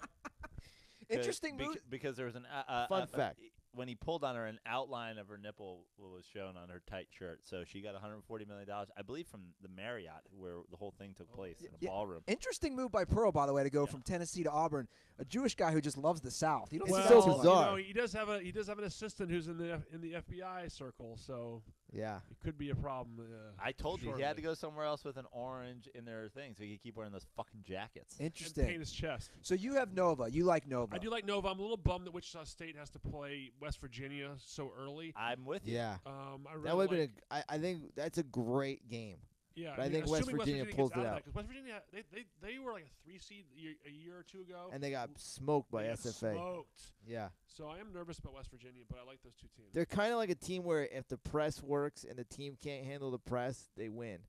Interesting move. Because there was an Fun fact. when he pulled on her, an outline of her nipple was shown on her tight shirt. So she got $140 million, I believe, from the Marriott, where the whole thing took place in a Yeah. ballroom. Interesting move by Pearl, by the way, to go from Tennessee to Auburn. A Jewish guy who just loves the South. You don't It's see so that too much. bizarre. he does have an assistant who's in the FBI circle, so Yeah. it could be a problem. I told you he had to shortly. go somewhere else with an orange in their thing so he could keep wearing those fucking jackets. And Interesting. paint his chest. So you have Nova. You like Nova. I do like Nova. I'm a little bummed that Wichita State has to play West Virginia so early. I'm with you. Yeah. I really That would have like, been I think that's a great game. yeah. but I think West assuming Virginia gets pulls it of out. that, 'cause West Virginia, they were like a 3 seed a year or two ago. And they got smoked by They got SFA. smoked. Yeah. So I am nervous about West Virginia, but I like those two teams. They're kind of like a team where if the press works and the team can't handle the press, they win.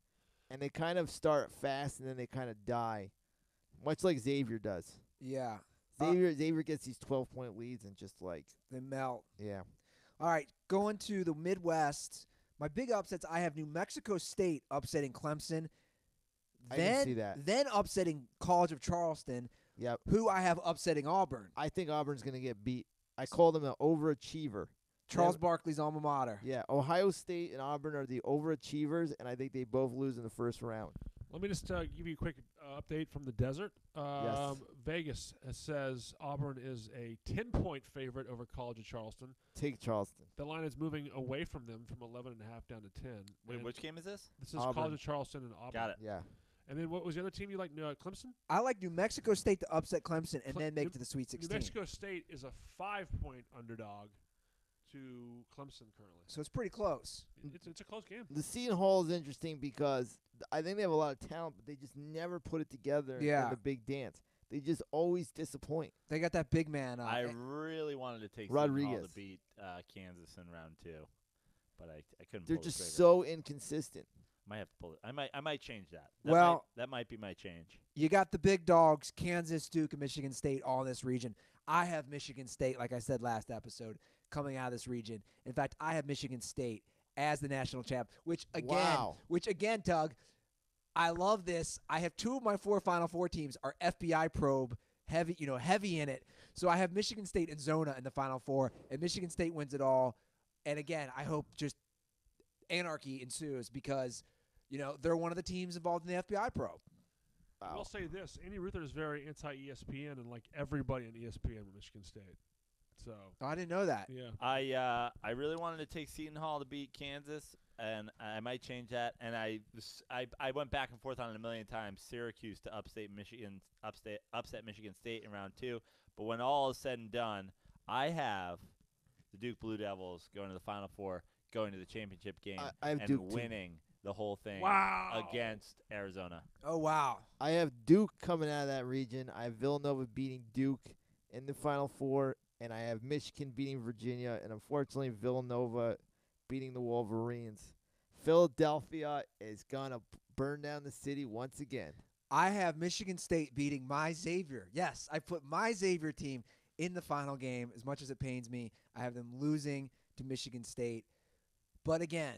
And they kind of start fast and then they kind of die, much like Xavier does. Yeah. Xavier gets these 12-point leads and just like, They melt. yeah. All right, going to the Midwest. My big upsets, I have New Mexico State upsetting Clemson. I can see that. Then upsetting College of Charleston, Yep. who I have upsetting Auburn. I think Auburn's going to get beat. I call them an overachiever. Charles Barkley's alma mater. Yeah, Ohio State and Auburn are the overachievers, and I think they both lose in the first round. Let me just give you a quick update from the desert. Yes. Vegas says Auburn is a 10-point favorite over College of Charleston. Take Charleston. The line is moving away from them from 11.5 down to 10. Wait, And which game is this? This is Auburn. College of Charleston and Auburn. Got it. Yeah. And then what was the other team you like? Clemson? I like New Mexico State to upset Clemson and Cle- then make New- it to the Sweet New 16. Mexico State is a 5-point underdog to Clemson currently. So it's pretty close. It's a close game. The Seton Hall is interesting because I think they have a lot of talent, but they just never put it together in Yeah. the big dance. They just always disappoint. They got that big man. I really wanted to take Seton Hall Rodriguez. to beat Kansas in round 2, but I couldn't. They're pull the just trigger. so inconsistent. Might have to pull it. I might change that. Well- that might be my change. You got the big dogs, Kansas, Duke, and Michigan State, all in this region. I have Michigan State, like I said last episode, coming out of this region. In fact, I have Michigan State as the national champ, which again, Doug, I love this. I have 2 of my 4 Final Four teams are FBI probe heavy in it. So I have Michigan State and Zona in the Final Four, and Michigan State wins it all. And again, I hope just anarchy ensues because they're one of the teams involved in the FBI probe. I will say this: Andy Ruther is very anti-ESPN, and like everybody in ESPN with Michigan State. So Oh, I didn't know that. yeah, I really wanted to take Seton Hall to beat Kansas, and I might change that. And I went back and forth on it a million times. Syracuse to upset Michigan State in round 2. But when all is said and done, I have the Duke Blue Devils going to the Final Four, going to the championship game, I have and Duke too. winning the whole thing wow. against Arizona. Oh, wow. I have Duke coming out of that region. I have Villanova beating Duke in the Final Four, and I have Michigan beating Virginia, and unfortunately Villanova beating the Wolverines. Philadelphia is going to burn down the city once again. I have Michigan State beating my Xavier. Yes, I put my Xavier team in the final game. As much as it pains me, I have them losing to Michigan State. But again,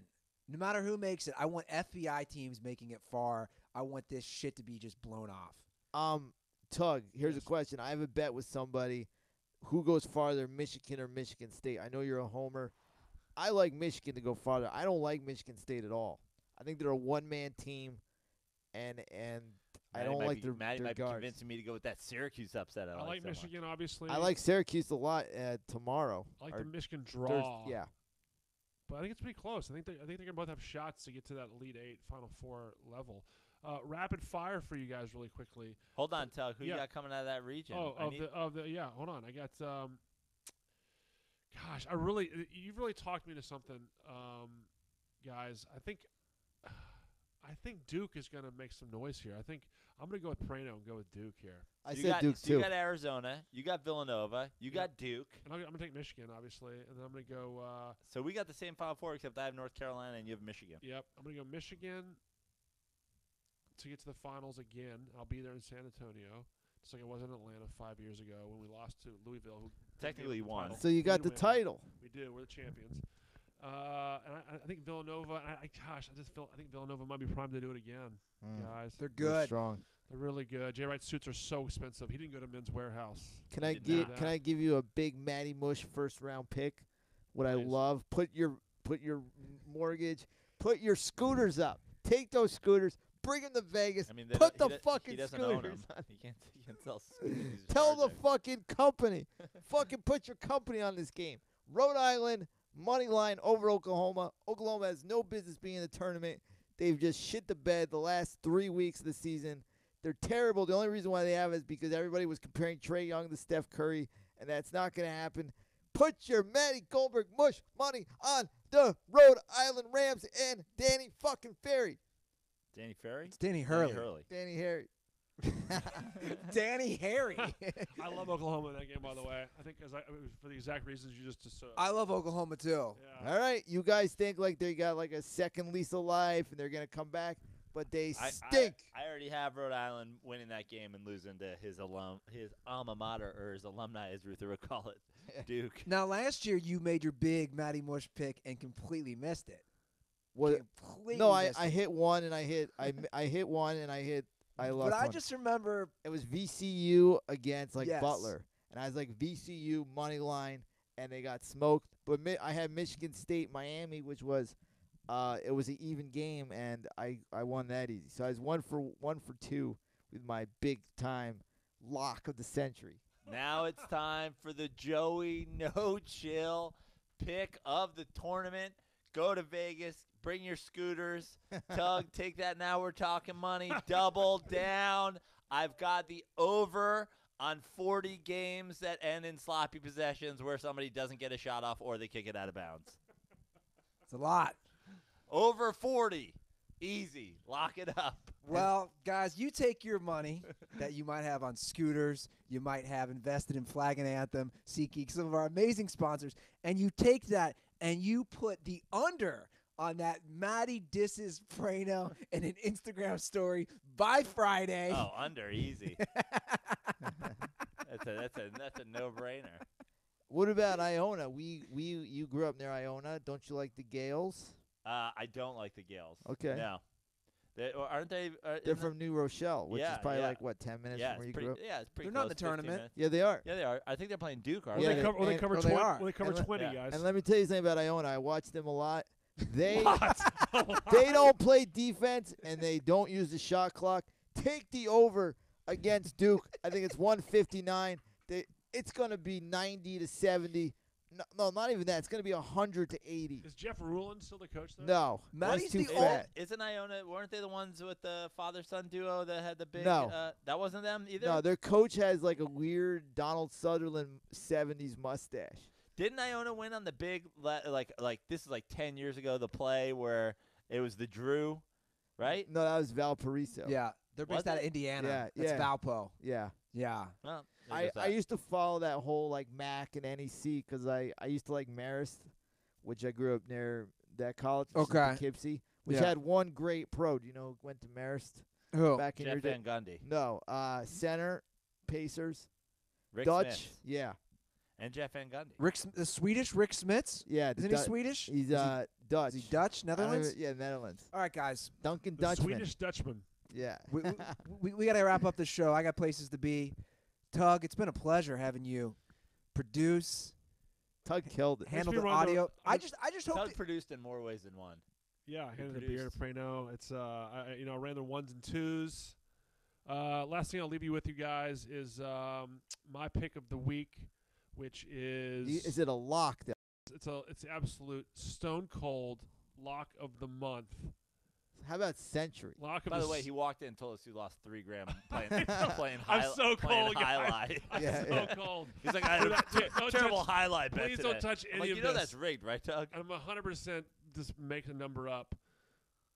no matter who makes it, I want FBI teams making it far. I want this shit to be just blown off. Tug, here's a Yes. question. I have a bet with somebody. Who goes farther, Michigan or Michigan State? I know you're a homer. I like Michigan to go farther. I don't like Michigan State at all. I think they're a one-man team, and I don't like their Matty their might be guards. convincing me to go with that Syracuse upset. I like so much. Michigan, obviously. I like Syracuse a lot tomorrow. I like or the Michigan Thurs- draw. Yeah. But I think it's pretty close. I think they're gonna both have shots to get to that Elite 8 Final Four level. Rapid fire for you guys, really quickly. Hold on, Tug. Who Yeah. you got coming out of that region? Oh, I need- yeah. Hold on, I got. Gosh, you've really talked me to something, guys. I think Duke is gonna make some noise here. I think I'm gonna go with Praino and go with Duke here. I you said got, Duke so too. You got Arizona. You got Villanova. You got Duke. And I'm gonna take Michigan, obviously, and then I'm gonna go. So we got the same Final Four, except I have North Carolina and you have Michigan. Yep, I'm gonna go Michigan to get to the finals again. I'll be there in San Antonio, just like I was in Atlanta 5 years ago when we lost to Louisville. Who Technically gave us the won. title. So you We got did the win. title. We do. We're the champions. And I think Villanova. I think Villanova might be primed to do it again, guys. They're They're good. strong. They're really good. Jay Wright's suits are so expensive. He didn't go to Men's Warehouse. Can I did give not. Can I give you a big Matty Mush first round pick? What I Please. love. Put your mortgage. Put your scooters up. Take those scooters. Bring them to Vegas. I mean, Put the he fucking doesn't own scooters. them. He can't sell scooters. He's Tell the charging. fucking company. Fucking put your company on this game. Rhode Island, money line over Oklahoma. Oklahoma has no business being in the tournament. They've just shit the bed the last 3 weeks of the season. They're terrible. The only reason why they have it is because everybody was comparing Trae Young to Steph Curry, and that's not going to happen. Put your Matty Goldberg mush money on the Rhode Island Rams and Danny fucking Ferry. Danny Ferry? It's Danny Hurley. Danny Harry. Danny Harry. I love Oklahoma in that game, by the way. I think for the exact reasons you just said. I love Oklahoma too. Yeah. All right, you guys think like they got like a second lease of life and they're going to come back, but they stink. I already have Rhode Island winning that game and losing to his alma mater, or his alumni, as Ruther would call it. Duke. Now, last year you made your big Matty Mush pick and completely missed it. What? Completely No, I missed it. hit one and I hit I hit one and I hit I lost But I one. just remember, It was VCU against Yes. Butler, and I was like VCU money line, and they got smoked. But I had Michigan State Miami, which was it was an even game, and I won that easy. So I was 1 for 2 with my big time lock of the century. Now it's time for the Joey No Chill pick of the tournament. Go to Vegas. Bring your scooters. Tug, take that Now We're Talking money. Double down. I've got the over on 40 games that end in sloppy possessions where somebody doesn't get a shot off or they kick it out of bounds. it's a lot. Over 40. Easy. Lock it up. Well, guys, you take your money that you might have on scooters, you might have invested in Flag and Anthem, SeatGeek, some of our amazing sponsors, and you take that and you put the under on that Matty disses Praino in an Instagram story by Friday. Oh, under. Easy. That's a no-brainer. What about Iona? You grew up near Iona. Don't you like the Gales? I don't like the Gales. Okay. No. Aren't they? They're from New Rochelle, which is Yeah, probably yeah. like what 10 minutes Yeah, from where you it's pretty, grew up. yeah, it's pretty They're not in close, the 15 tournament. minutes. Yeah, they are. Yeah, they are. I think they're playing Duke, aren't Yeah, they? Well, they cover oh, they 20. are. Well, they cover And 20, yeah. guys. And let me tell you something about Iona. I watched them a lot. They What? they don't play defense and they don't use the shot clock. Take the over against Duke. I think it's 159. It's going to be 90 to 70. No, not even that. It's going to be 100 to 80. Is Jeff Rulin still the coach there? No, Matty's that's too the fat. Isn't Iona? Weren't they the ones with the father-son duo that had the big? No. That wasn't them either. No, their coach has like a weird Donald Sutherland 70s mustache. Didn't Iona win on the big like this is like 10 years ago? The play where it was the Drew, right? No, that was Valparaiso. Yeah, they're based Was out of it? Indiana. Yeah, That's yeah. Valpo. Yeah. Yeah. Well, I used to follow that whole like MAC and NEC because I used to like Marist, which I grew up near that college, which is in Okay. Poughkeepsie, which Yeah. had one great pro. Do you know who went to Marist Who? back in your Jeff day? Van Gundy, No, Center, Pacers, Rick Dutch. Smith, Yeah, and Jeff Van Gundy. The Swedish Rick Smits? yeah. Isn't he Swedish? He's Is Dutch. he Dutch? I don't Netherlands? even- Yeah, Netherlands. All right, guys. Duncan The Dutchman. Swedish Dutchman. Yeah. We got to wrap up the show. I got places to be. Tug, it's been a pleasure having you produce, Tug killed it. handle me the run the- audio. I just hope Tug that- produced in more ways than one. Yeah, He handed the beer to Praino. It's I ran the 1s and 2s. Last thing I'll leave you with, you guys, is my pick of the week, which is Is it a lock? it's the absolute stone cold lock of the month. How about Century? Lock of By the s- way, he walked in and told us he lost 3 grams playing I'm so playing cold, guys. highlight. I'm Yeah, so yeah. cold. He's like, I had Don't a terrible touch- highlight bet Please today. don't touch I'm any like, of you know this. that's rigged, right, Tug? I'm 100% just make the number up.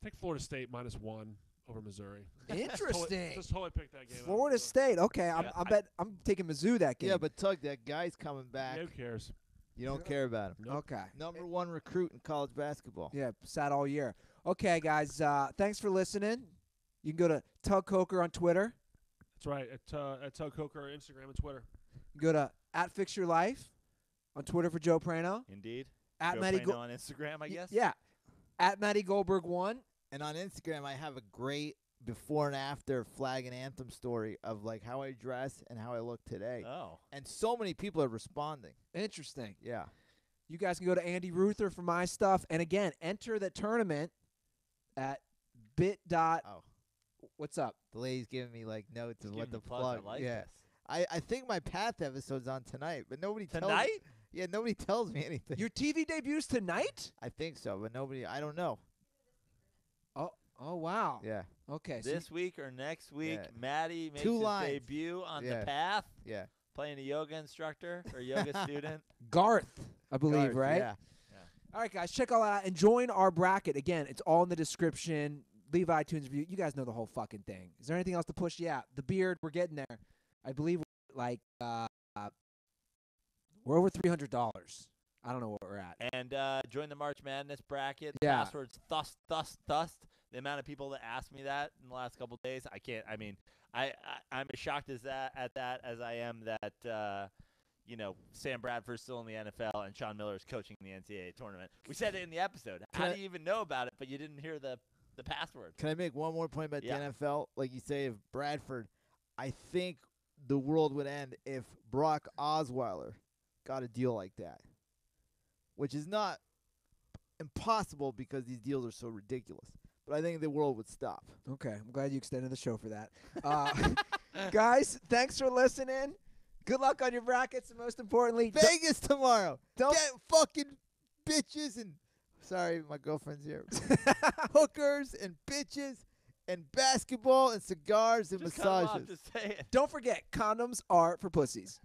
Take Florida State -1 over Missouri. Interesting. Just totally pick that game. Florida up. State. Okay, Yeah, I'm taking Mizzou that game. Yeah, but Tug, that guy's coming back. Yeah, who cares? You don't care about him. Nope. Okay. Number 1 recruit in college basketball. Yeah, sat all year. Okay, guys. Thanks for listening. You can go to Tug Coker on Twitter. That's right. At Tug Coker, Instagram and Twitter. You can go to @FixYourLife on Twitter for Joe Praino. Indeed. At Joe Matty Praino on Instagram, I guess. Yeah. At Matty Goldberg 1. And on Instagram, I have a great before and after Flag and Anthem story of like how I dress and how I look today. Oh. And so many people are responding. Interesting. Yeah. You guys can go to Andy Ruther for my stuff. And again, enter the tournament at bit. Oh, What's up? the lady's giving me like notes He's of what giving the you plugs. I plug. like yeah. this. I think my Path episode's on tonight, but nobody tells Tonight? Yeah, nobody tells me anything. Your TV debuts tonight? I think so, but nobody. I don't know. Oh, wow. Yeah. Okay. So This week or next week, Yeah. Matty makes 2 his lines. debut on Yeah. the path, Yeah. playing a yoga instructor or yoga student. Garth, I believe, Garth, right? Yeah. All right, guys, check all out and join our bracket. Again, it's all in the description. Leave iTunes review. You guys know the whole fucking thing. Is there anything else to push? Yeah, the beard, we're getting there. I believe we're over $300. I don't know what we're at. And join the March Madness bracket. Yeah. Password's thust, thust, thust. The amount of people that asked me that in the last couple of days, I'm as shocked as that as I am that Sam Bradford's still in the NFL and Sean Miller is coaching the NCAA tournament. We said it in the episode. Can How I- do you even know about it, but you didn't hear the password? Can I make one more point about Yeah. the NFL? Like you say, if Bradford, I think the world would end if Brock Osweiler got a deal like that, which is not impossible because these deals are so ridiculous. But I think the world would stop. Okay, I'm glad you extended the show for that. Guys, thanks for listening. Good luck on your brackets, and most importantly, Vegas tomorrow. don't- Get fucking bitches and sorry, my girlfriend's here. Hookers and bitches and basketball and cigars and Just cut 'em off, massages. just say it. don't forget, condoms are for pussies.